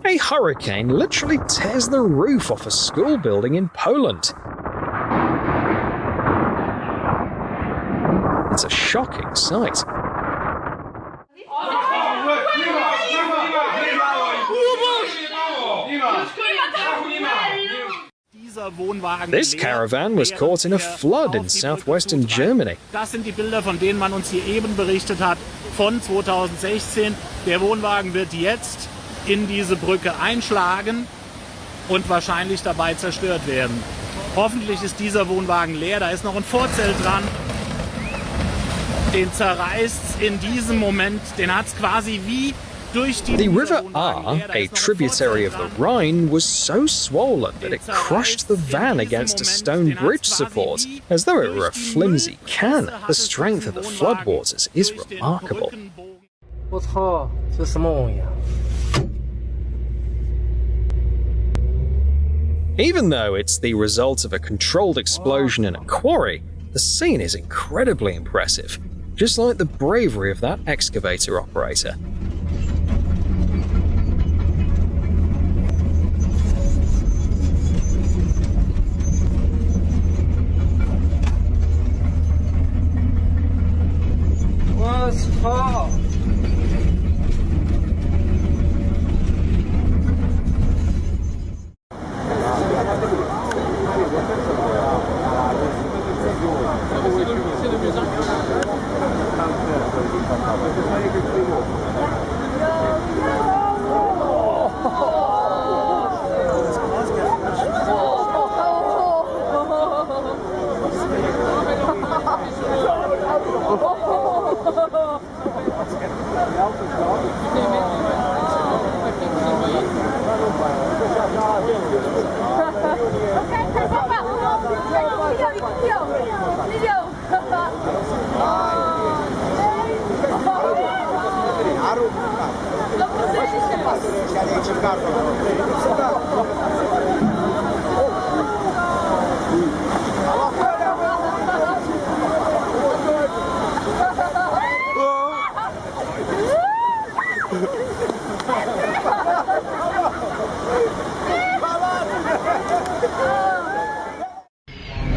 A hurricane literally tears the roof off a school building in Poland. It's a shocking sight. This caravan was caught in a flood in southwestern Germany. Das sind die Bilder, von denen man uns hier eben berichtet hat, von 2016. Der Wohnwagen wird jetzt in diese Brücke einschlagen und wahrscheinlich dabei zerstört werden. Hoffentlich ist dieser Wohnwagen leer, da ist noch ein Vorzelt dran. Den zerreißt in diesem Moment, den hat es quasi wie durch die... The River Ahr, a tributary of the Rhine, was so swollen that it crushed the van against a stone bridge support, as though it were a flimsy can. The strength of the floodwaters is remarkable. 我操，这什么玩意啊？ Even though it's the result of a controlled explosion in a quarry, the scene is incredibly impressive, just like the bravery of that excavator operator.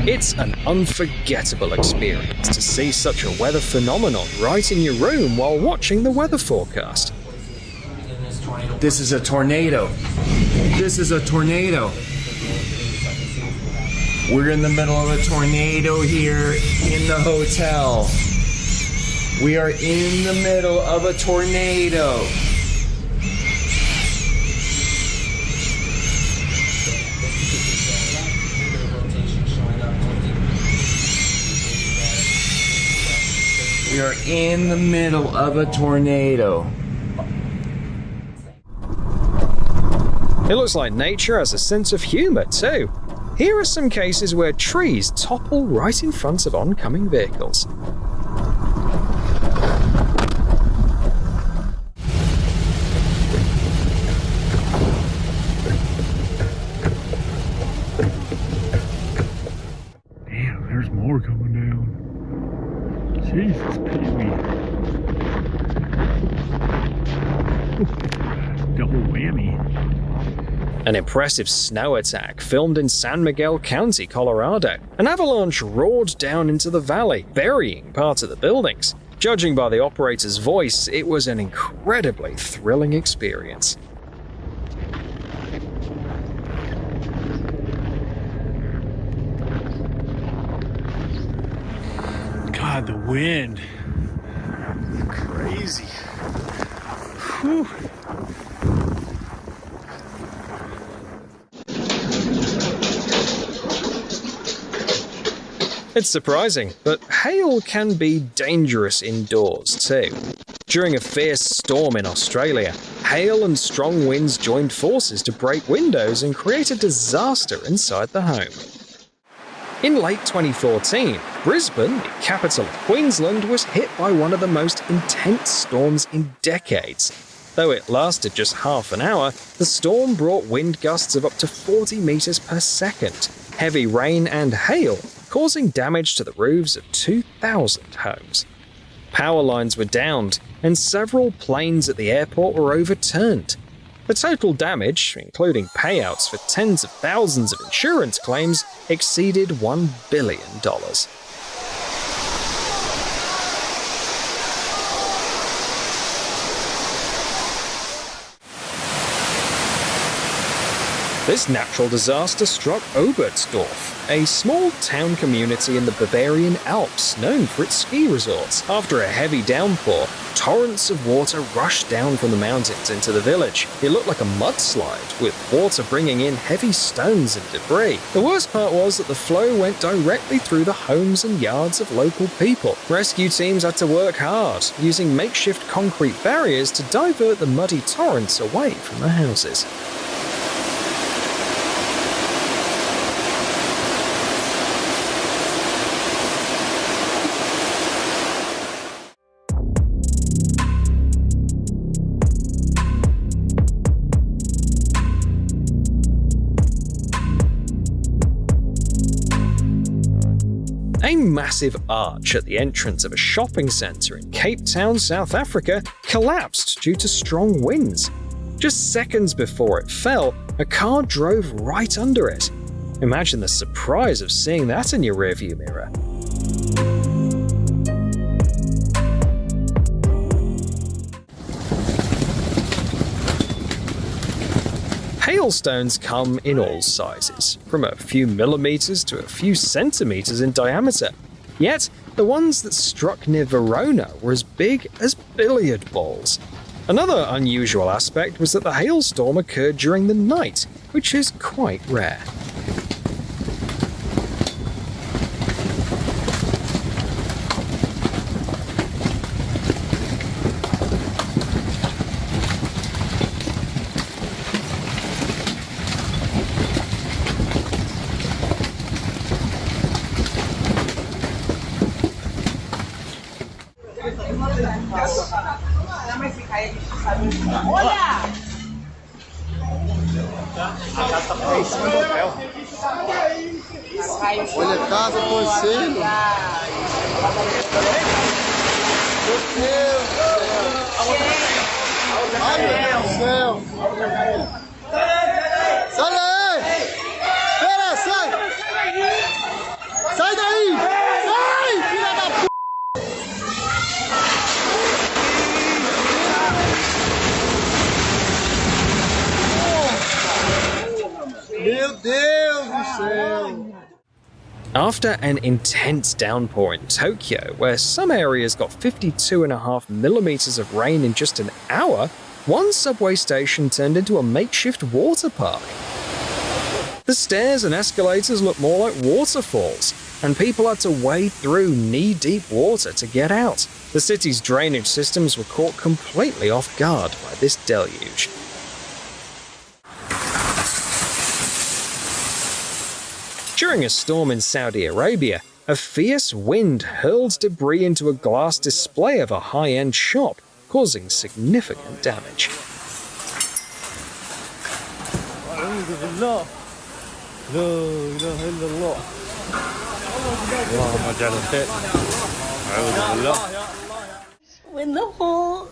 It's an unforgettable experience to see such a weather phenomenon right in your room while watching the weather forecast. This is a tornado. This is a tornado. We're in the middle of a tornado here in the hotel. We are in the middle of a tornado. We are in the middle of a tornado. It looks like nature has a sense of humor too. Here are some cases where trees topple right in front of oncoming vehicles. Damn, there's more coming down. Jesus, baby. Double whammy. An impressive snow attack filmed in San Miguel County, Colorado. An avalanche roared down into the valley, burying parts of the buildings. Judging by the operator's voice, it was an incredibly thrilling experience. God, the wind. Crazy. Whew. It's surprising, but hail can be dangerous indoors too. During a fierce storm in Australia, hail and strong winds joined forces to break windows and create a disaster inside the home. In late 2014, Brisbane, the capital of Queensland, was hit by one of the most intense storms in decades. Though it lasted just half an hour, the storm brought wind gusts of up to 40 metres per second, heavy rain and hail, causing damage to the roofs of 2,000 homes. Power lines were downed, and several planes at the airport were overturned. The total damage, including payouts for tens of thousands of insurance claims, exceeded $1 billion. This natural disaster struck Oberstdorf, a small town community in the Bavarian Alps known for its ski resorts. After a heavy downpour, torrents of water rushed down from the mountains into the village. It looked like a mudslide, with water bringing in heavy stones and debris. The worst part was that the flow went directly through the homes and yards of local people. Rescue teams had to work hard, using makeshift concrete barriers to divert the muddy torrents away from the houses. A massive arch at the entrance of a shopping centre in Cape Town, South Africa, collapsed due to strong winds. Just seconds before it fell, a car drove right under it. Imagine the surprise of seeing that in your rearview mirror. Hailstones come in all sizes, from a few millimeters to a few centimeters in diameter. Yet, the ones that struck near Verona were as big as billiard balls. Another unusual aspect was that the hailstorm occurred during the night, which is quite rare. Olha a casa, conselho. Meu Deus do céu. Ai, meu Deus do céu. Sai daí! Pera, sai! Sai daí! Sai, filha da p***! Meu Deus do céu! After an intense downpour in Tokyo, where some areas got 52.5 millimeters of rain in just an hour, one subway station turned into a makeshift water park. The stairs and escalators looked more like waterfalls, and people had to wade through knee-deep water to get out. The city's drainage systems were caught completely off guard by this deluge. During a storm in Saudi Arabia, a fierce wind hurled debris into a glass display of a high-end shop, causing significant damage. When the whole...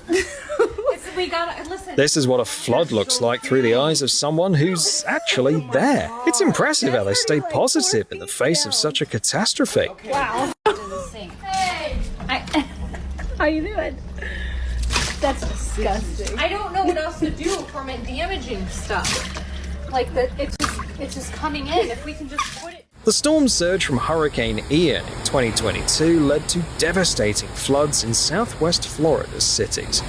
we gotta listen. This is what a flood looks like through the eyes of someone who's actually there. It's impressive how they stay positive in the face of such a catastrophe. Wow. How you doing? That's disgusting. I don't know what else to do from it damaging stuff. Like that, it's just coming in. If we can just put it. The storm surge from Hurricane Ian in 2022 led to devastating floods in southwest Florida's cities.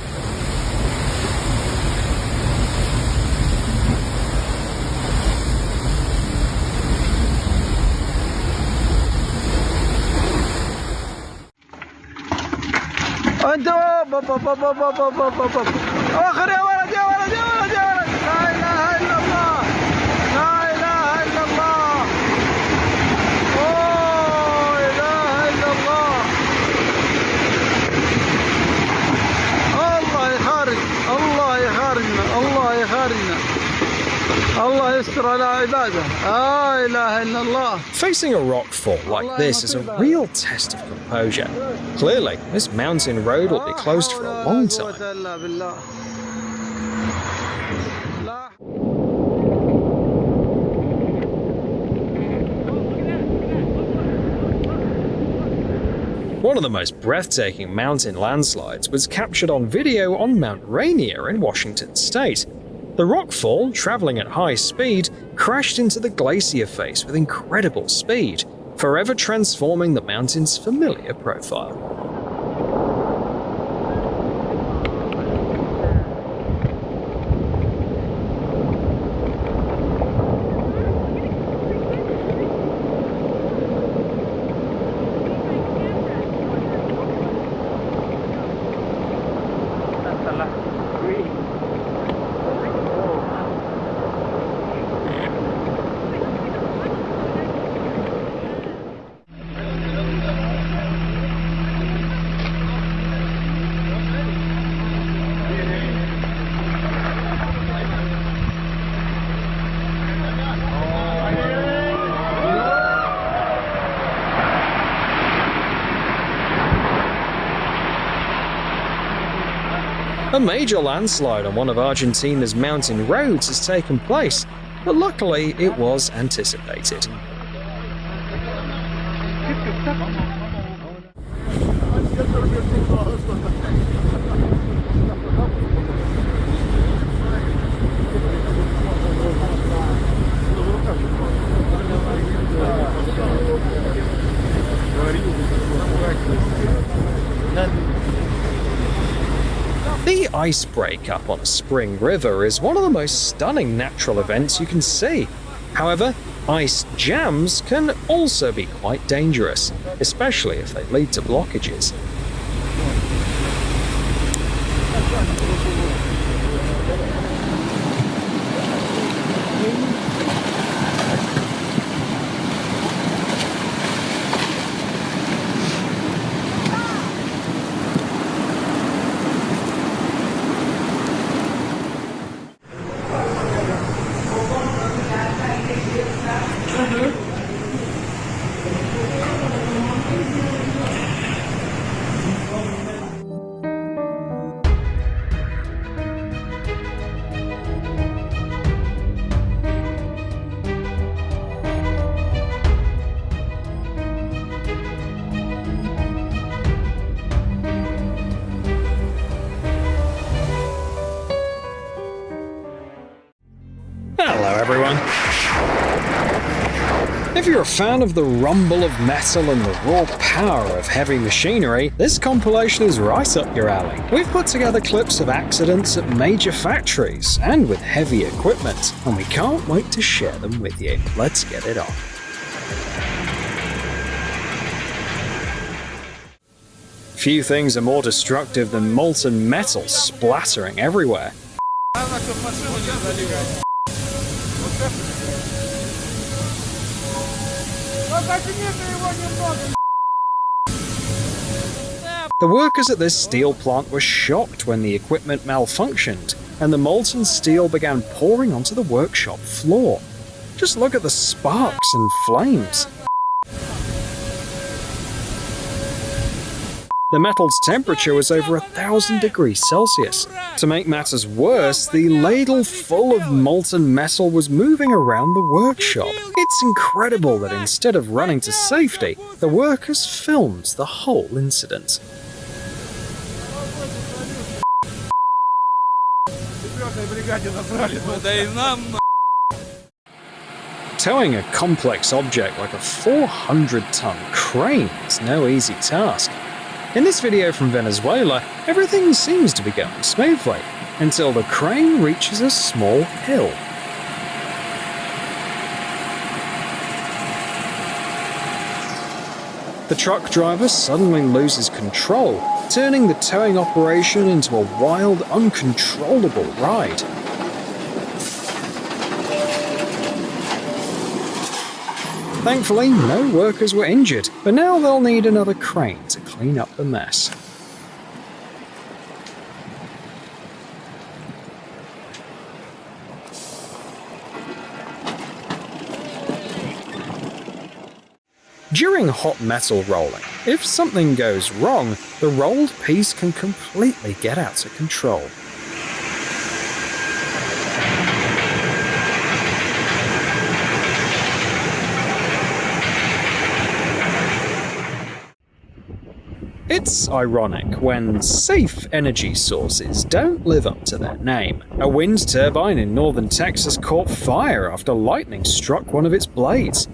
Facing a rockfall like this is a real test of composure. Clearly, this mountain road will be closed for a long time. One of the most breathtaking mountain landslides was captured on video on Mount Rainier in Washington state. The rockfall, traveling at high speed, crashed into the glacier face with incredible speed, forever transforming the mountain's familiar profile. A major landslide on one of Argentina's mountain roads has taken place, but luckily it was anticipated. The ice breakup on a spring river is one of the most stunning natural events you can see. However, ice jams can also be quite dangerous, especially if they lead to blockages. Hello everyone. If you're a fan of the rumble of metal and the raw power of heavy machinery, this compilation is right up your alley. We've put together clips of accidents at major factories and with heavy equipment, and we can't wait to share them with you. Let's get it on. Few things are more destructive than molten metal splattering everywhere. The workers at this steel plant were shocked when the equipment malfunctioned and the molten steel began pouring onto the workshop floor. Just look at the sparks and flames. The metal's temperature was over 1,000 degrees Celsius. To make matters worse, the ladle full of molten metal was moving around the workshop. It's incredible that instead of running to safety, the workers filmed the whole incident. Towing a complex object like a 400-ton crane is no easy task. In this video from Venezuela, everything seems to be going smoothly, until the crane reaches a small hill. The truck driver suddenly loses control, turning the towing operation into a wild, uncontrollable ride. Thankfully, no workers were injured, but now they'll need another crane to clean up the mess. During hot metal rolling, if something goes wrong, the rolled piece can completely get out of control. It's ironic when safe energy sources don't live up to their name. A wind turbine in northern Texas caught fire after lightning struck one of its blades.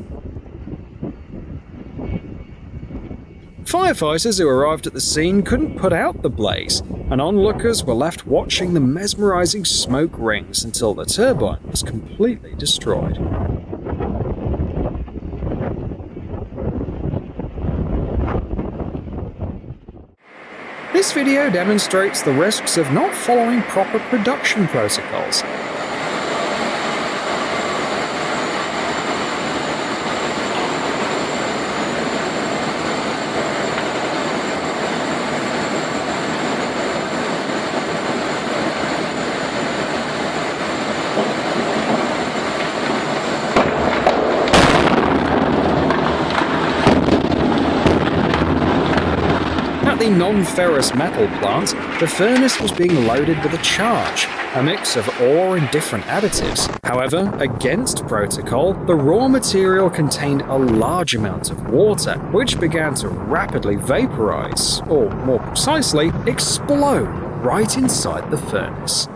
Firefighters who arrived at the scene couldn't put out the blaze, and onlookers were left watching the mesmerizing smoke rings until the turbine was completely destroyed. This video demonstrates the risks of not following proper production protocols. At the non-ferrous metal plant, the furnace was being loaded with a charge, a mix of ore and different additives. However, against protocol, the raw material contained a large amount of water, which began to rapidly vaporize, or more precisely, explode right inside the furnace.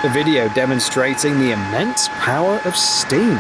The video demonstrating the immense power of steam.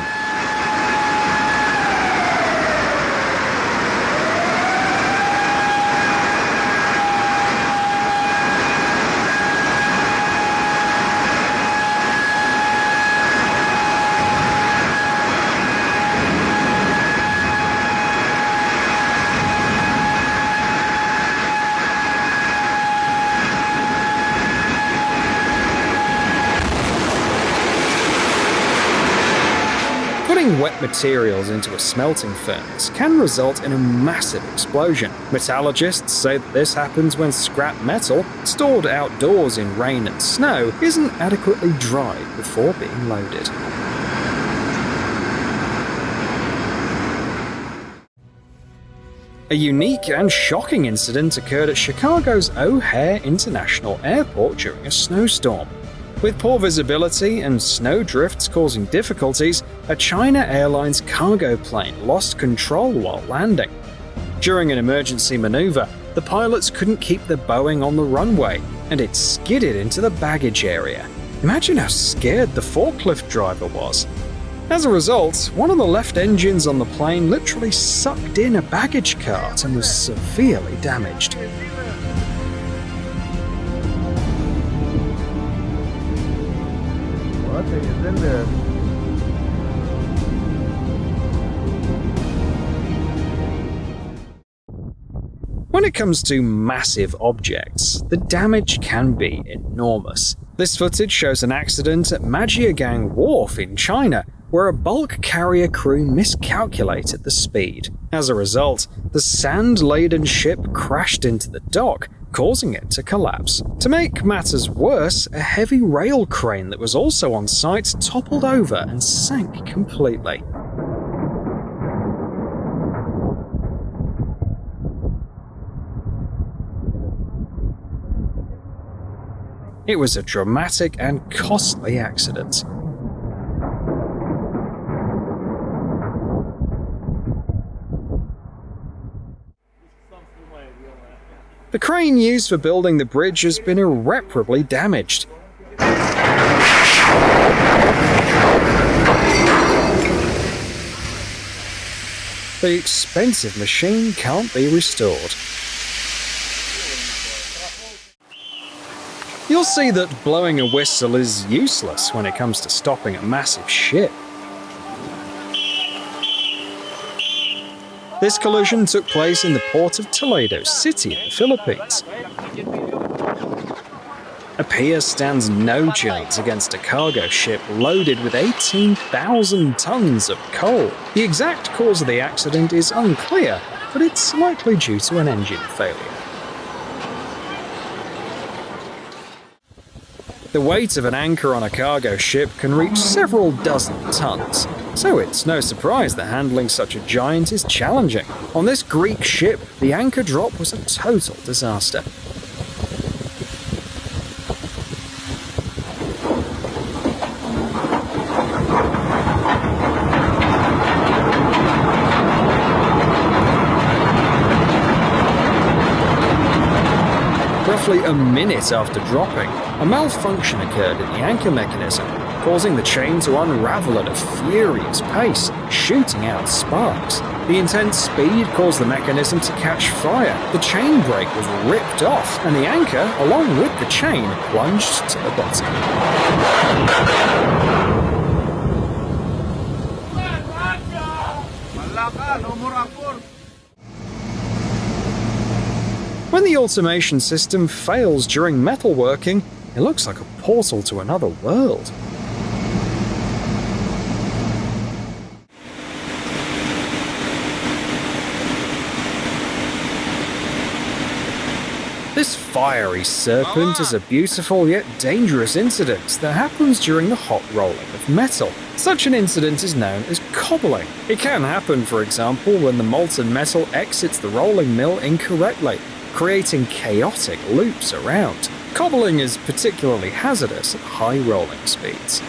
Putting wet materials into a smelting furnace can result in a massive explosion. Metallurgists say that this happens when scrap metal, stored outdoors in rain and snow, isn't adequately dried before being loaded. A unique and shocking incident occurred at Chicago's O'Hare International Airport during a snowstorm. With poor visibility and snow drifts causing difficulties, a China Airlines cargo plane lost control while landing. During an emergency maneuver, the pilots couldn't keep the Boeing on the runway, and it skidded into the baggage area. Imagine how scared the forklift driver was. As a result, one of the left engines on the plane literally sucked in a baggage cart and was severely damaged. When it comes to massive objects, the damage can be enormous. This footage shows an accident at Majiagang Wharf in China, where a bulk carrier crew miscalculated the speed. As a result, the sand-laden ship crashed into the dock, causing it to collapse. To make matters worse, a heavy rail crane that was also on site toppled over and sank completely. It was a dramatic and costly accident. The crane used for building the bridge has been irreparably damaged. The expensive machine can't be restored. You'll see that blowing a whistle is useless when it comes to stopping a massive ship. This collision took place in the port of Toledo City in the Philippines. A pier stands no chance against a cargo ship loaded with 18,000 tons of coal. The exact cause of the accident is unclear, but it's likely due to an engine failure. The weight of an anchor on a cargo ship can reach several dozen tons, so it's no surprise that handling such a giant is challenging. On this Greek ship, the anchor drop was a total disaster. Roughly a minute after dropping, a malfunction occurred in the anchor mechanism, causing the chain to unravel at a furious pace, shooting out sparks. The intense speed caused the mechanism to catch fire, the chain brake was ripped off, and the anchor, along with the chain, plunged to the bottom. When the automation system fails during metalworking, it looks like a portal to another world. This fiery serpent is a beautiful yet dangerous incident that happens during the hot rolling of metal. Such an incident is known as cobbling. It can happen, for example, when the molten metal exits the rolling mill incorrectly, creating chaotic loops around. Cobbling is particularly hazardous at high rolling speeds.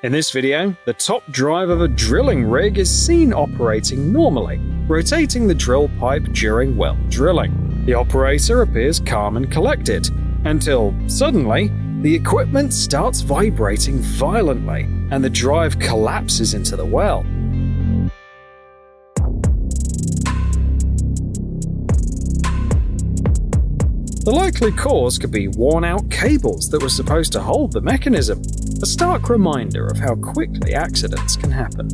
In this video, the top drive of a drilling rig is seen operating normally, rotating the drill pipe during well drilling. The operator appears calm and collected, until suddenly, the equipment starts vibrating violently, and the drive collapses into the well. The likely cause could be worn-out cables that were supposed to hold the mechanism, a stark reminder of how quickly accidents can happen.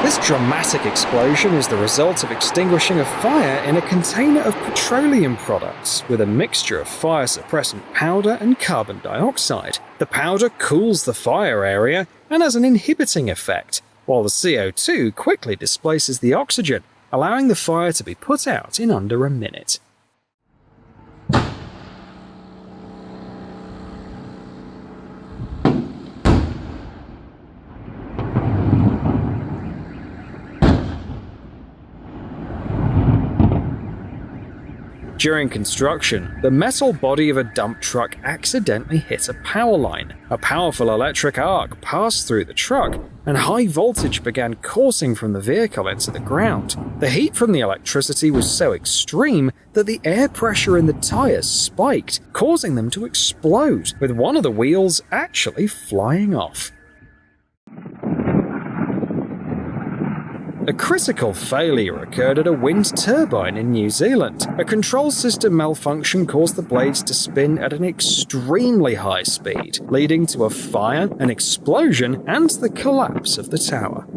This dramatic explosion is the result of extinguishing a fire in a container of petroleum products with a mixture of fire suppressant powder and carbon dioxide. The powder cools the fire area and has an inhibiting effect, while the CO2 quickly displaces the oxygen, allowing the fire to be put out in under a minute. During construction, the metal body of a dump truck accidentally hit a power line. A powerful electric arc passed through the truck, and high voltage began coursing from the vehicle into the ground. The heat from the electricity was so extreme that the air pressure in the tires spiked, causing them to explode, with one of the wheels actually flying off. A critical failure occurred at a wind turbine in New Zealand. A control system malfunction caused the blades to spin at an extremely high speed, leading to a fire, an explosion, and the collapse of the tower.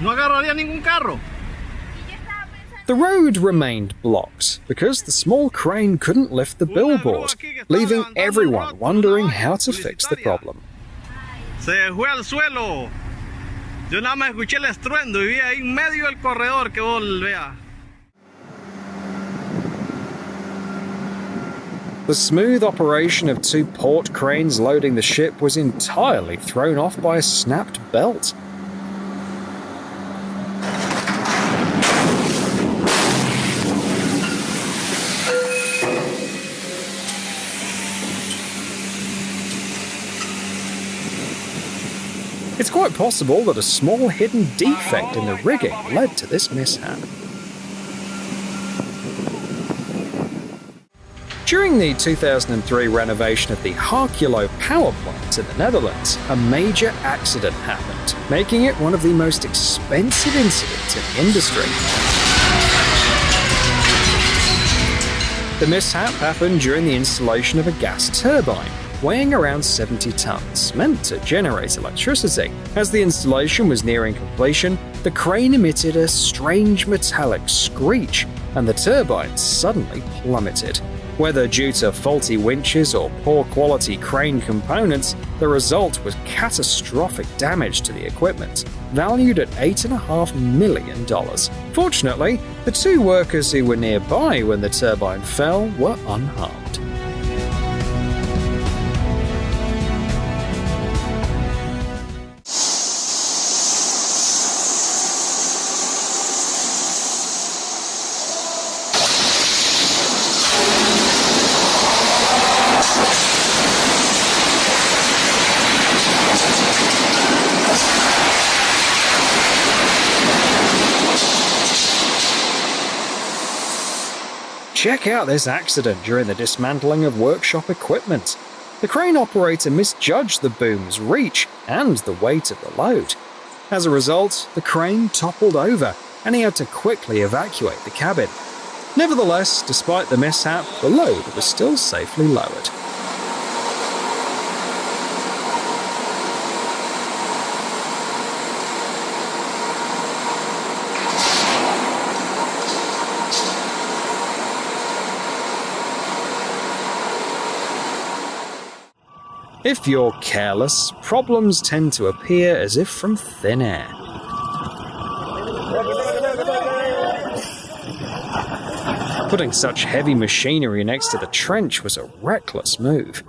No agarraría ningún carro. The road remained blocked because the small crane couldn't lift the billboard, leaving everyone wondering how to fix the problem. Se fue al suelo. Yo nada más escuché el estruendo y vi ahí en medio del corredor que vos veas. The smooth operation of two port cranes loading the ship was entirely thrown off by a snapped belt. It's quite possible that a small hidden defect in the rigging led to this mishap. During the 2003 renovation of the Harkulo power plant in the Netherlands, a major accident happened, making it one of the most expensive incidents in the industry. The mishap happened during the installation of a gas turbine, weighing around 70 tons, meant to generate electricity. As the installation was nearing completion, the crane emitted a strange metallic screech, and the turbine suddenly plummeted. Whether due to faulty winches or poor quality crane components, the result was catastrophic damage to the equipment, valued at $8.5 million. Fortunately, the two workers who were nearby when the turbine fell were unharmed. Check out this accident during the dismantling of workshop equipment. The crane operator misjudged the boom's reach and the weight of the load. As a result, the crane toppled over, and he had to quickly evacuate the cabin. Nevertheless, despite the mishap, the load was still safely lowered. If you're careless, problems tend to appear as if from thin air. Putting such heavy machinery next to the trench was a reckless move.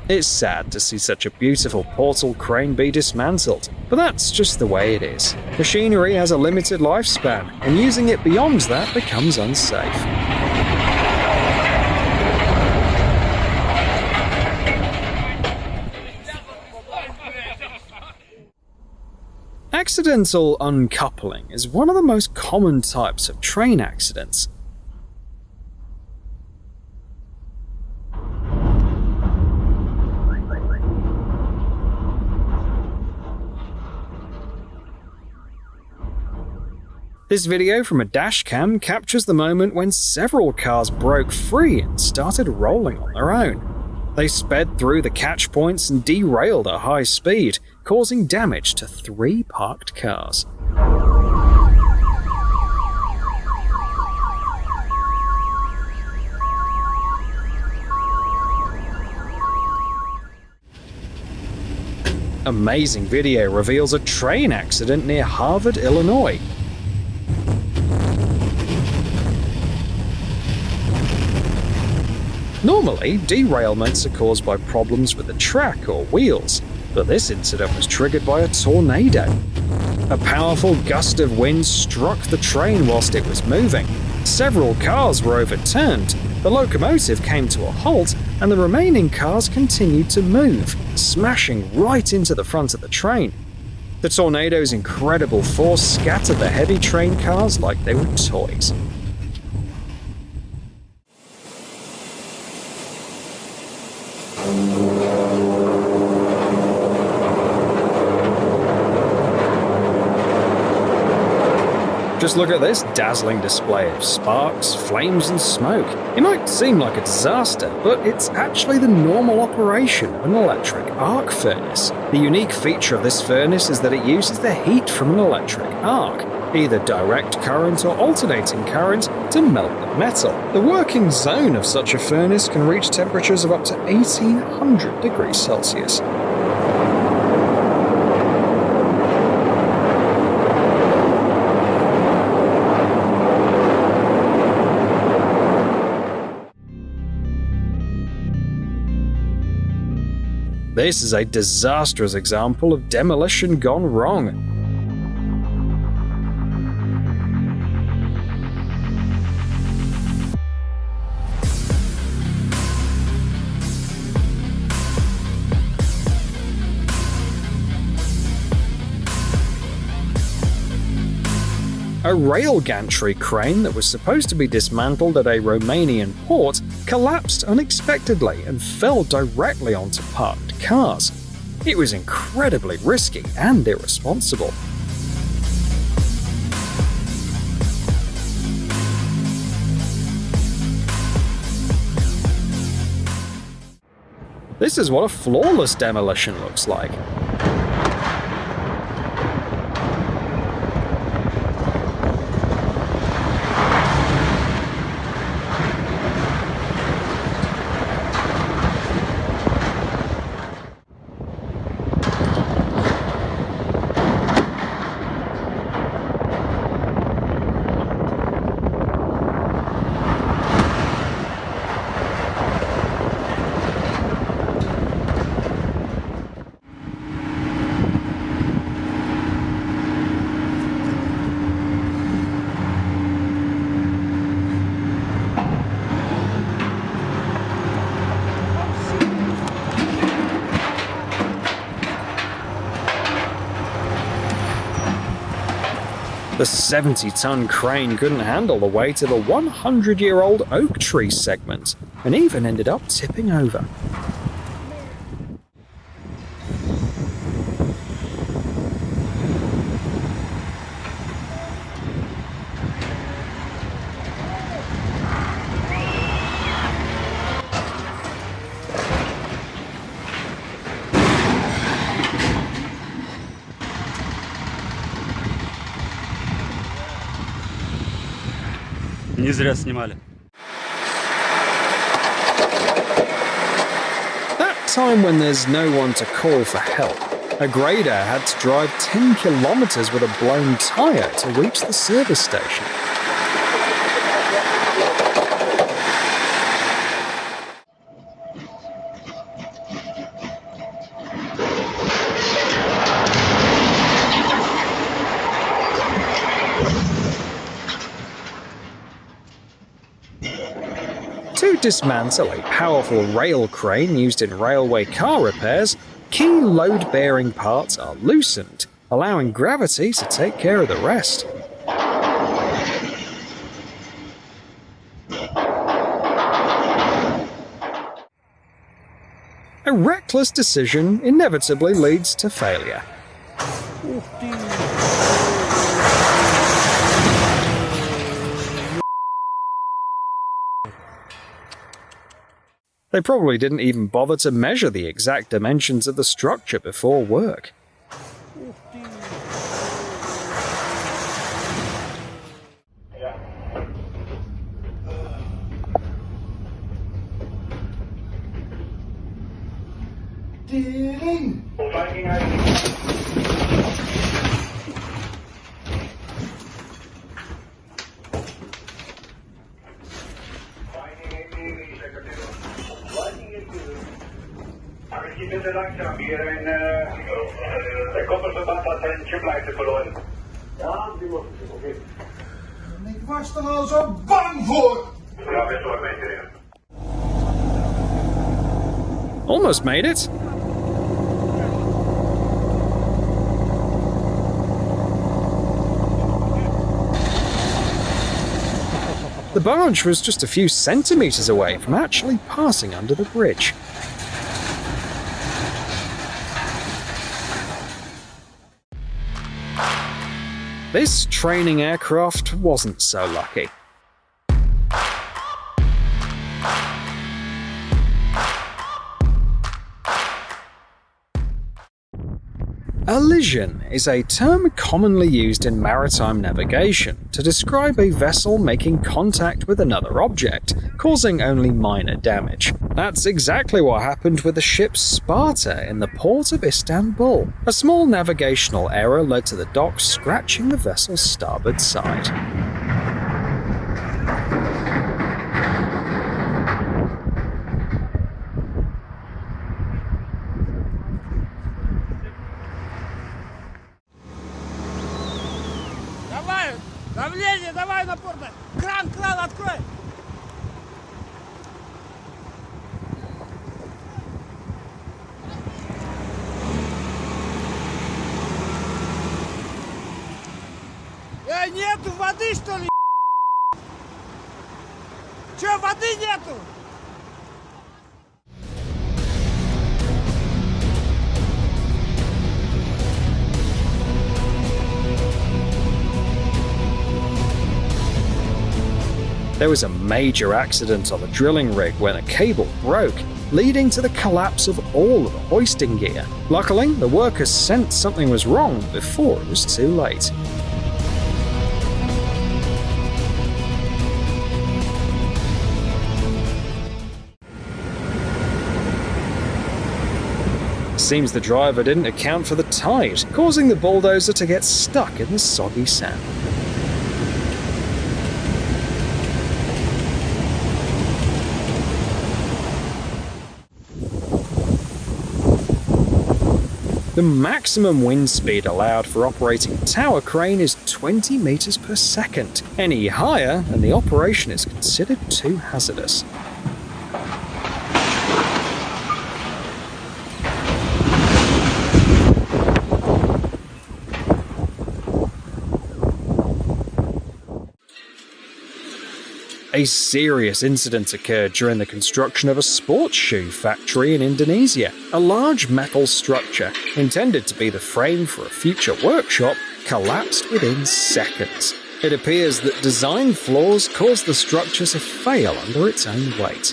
It's sad to see such a beautiful portal crane be dismantled, but that's just the way it is. Machinery has a limited lifespan, and using it beyond that becomes unsafe. Accidental uncoupling is one of the most common types of train accidents. This video from a dashcam captures the moment when several cars broke free and started rolling on their own. They sped through the catch points and derailed at high speed, causing damage to 3 parked cars. Amazing video reveals a train accident near Harvard, Illinois. Normally, derailments are caused by problems with the track or wheels, but this incident was triggered by a tornado. A powerful gust of wind struck the train whilst it was moving. Several cars were overturned, the locomotive came to a halt, and the remaining cars continued to move, smashing right into the front of the train. The tornado's incredible force scattered the heavy train cars like they were toys. Just look at this dazzling display of sparks, flames, and smoke. It might seem like a disaster, but it's actually the normal operation of an electric arc furnace. The unique feature of this furnace is that it uses the heat from an electric arc, either direct current or alternating current, to melt the metal. The working zone of such a furnace can reach temperatures of up to 1800 degrees Celsius. This is a disastrous example of demolition gone wrong. A rail gantry crane that was supposed to be dismantled at a Romanian port collapsed unexpectedly and fell directly onto parked cars. It was incredibly risky and irresponsible. This is what a flawless demolition looks like. The 70-ton crane couldn't handle the weight of a 100-year-old oak tree segment, and even ended up tipping over. Не зря снимали. That time when there's no one to call for help, a grader had to drive 10 kilometers with a blown tire to reach the service station. To dismantle a powerful rail crane used in railway car repairs, key load-bearing parts are loosened, allowing gravity to take care of the rest. A reckless decision inevitably leads to failure. They probably didn't even bother to measure the exact dimensions of the structure before work. Ik was er al zo bang voor! Almost made it. The barge was just a few centimeters away from actually passing under the bridge. this training aircraft wasn't so lucky. Elision is a term commonly used in maritime navigation to describe a vessel making contact with another object, causing only minor damage. That's exactly what happened with the ship Sparta in the port of Istanbul. A small navigational error led to the dock scratching the vessel's starboard side. Давление, давай на порт! Кран, открой! Нету воды, что ли? Чё, воды нету? There was a major accident on the drilling rig when a cable broke, leading to the collapse of all of the hoisting gear. Luckily, the workers sensed something was wrong before it was too late. Seems the driver didn't account for the tide, causing the bulldozer to get stuck in the soggy sand. The maximum wind speed allowed for operating a tower crane is 20 meters per second. Any higher, and the operation is considered too hazardous. A serious incident occurred during the construction of a sports shoe factory in Indonesia. A large metal structure, intended to be the frame for a future workshop, collapsed within seconds. It appears that design flaws caused the structure to fail under its own weight.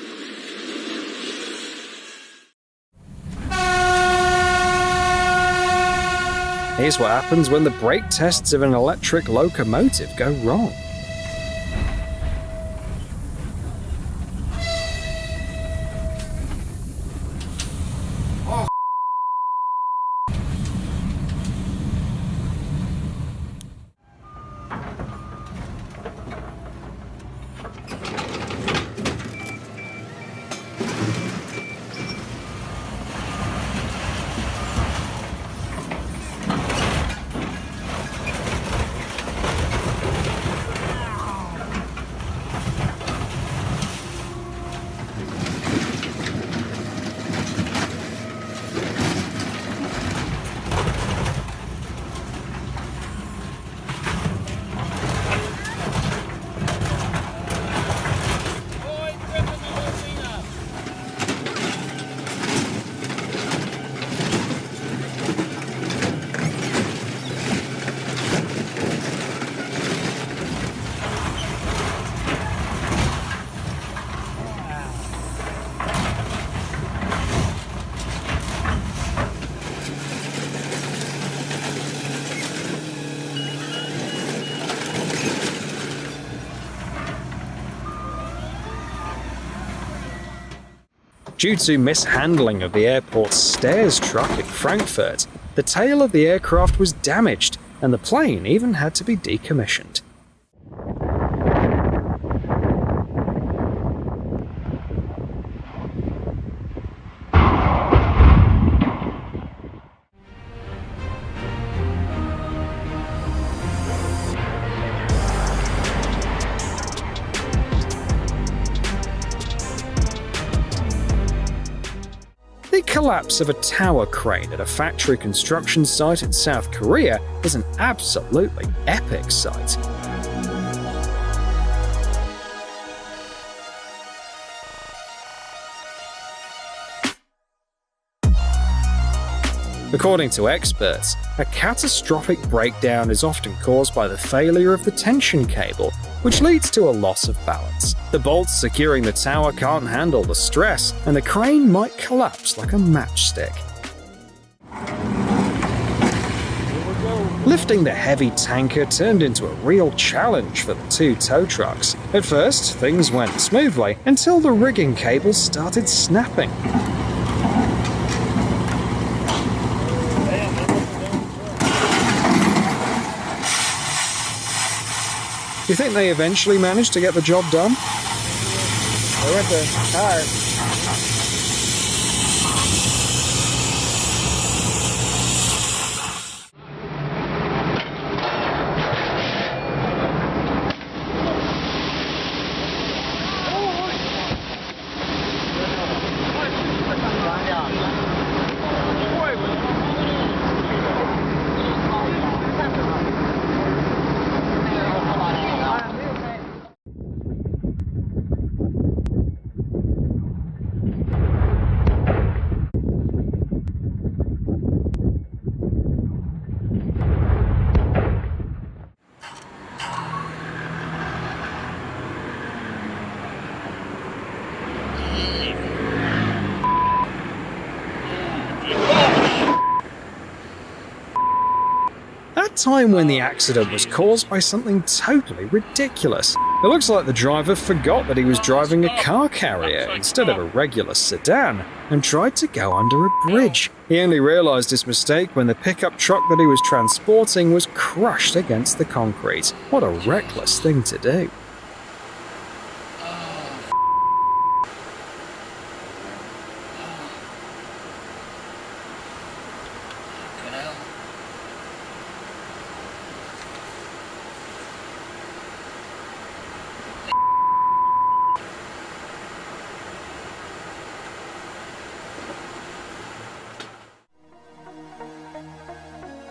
Here's what happens when the brake tests of an electric locomotive go wrong. Due to mishandling of the airport's stairs truck in Frankfurt, the tail of the aircraft was damaged, and the plane even had to be decommissioned. The collapse of a tower crane at a factory construction site in South Korea is an absolutely epic sight. According to experts, a catastrophic breakdown is often caused by the failure of the tension cable, which leads to a loss of balance. The bolts securing the tower can't handle the stress, and the crane might collapse like a matchstick. Lifting the heavy tanker turned into a real challenge for the two tow trucks. At first, things went smoothly until the rigging cable started snapping. Do you think they eventually managed to get the job done? They went to hard. That time when the accident was caused by something totally ridiculous. It looks like the driver forgot that he was driving a car carrier instead of a regular sedan and tried to go under a bridge. He only realized his mistake when the pickup truck that he was transporting was crushed against the concrete. What a reckless thing to do.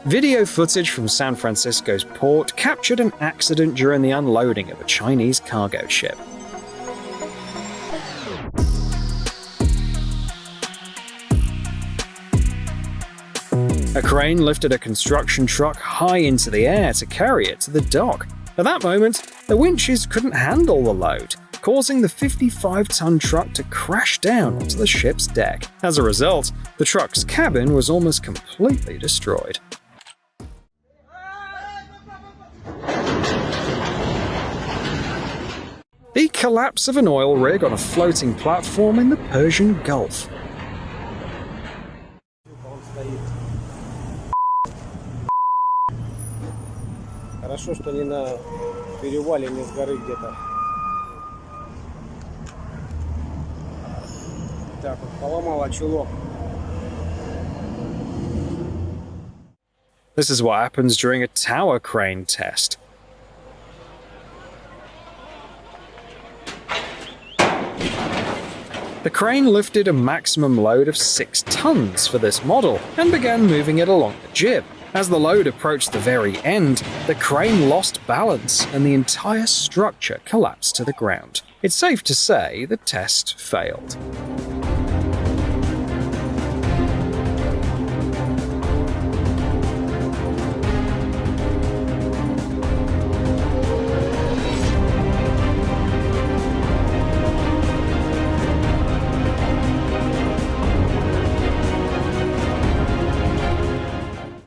Video footage from San Francisco's port captured an accident during the unloading of a Chinese cargo ship. A crane lifted a construction truck high into the air to carry it to the dock. At that moment, the winches couldn't handle the load, causing the 55-ton truck to crash down onto the ship's deck. As a result, the truck's cabin was almost completely destroyed. The collapse of an oil rig on a floating platform in the Persian Gulf. Хорошо, что не на перевале, не с горы где-то. Так вот, поломала чулок. This is what happens during a tower crane test. The crane lifted a maximum load of 6 tons for this model and began moving it along the jib. As the load approached the very end, the crane lost balance and the entire structure collapsed to the ground. It's safe to say the test failed.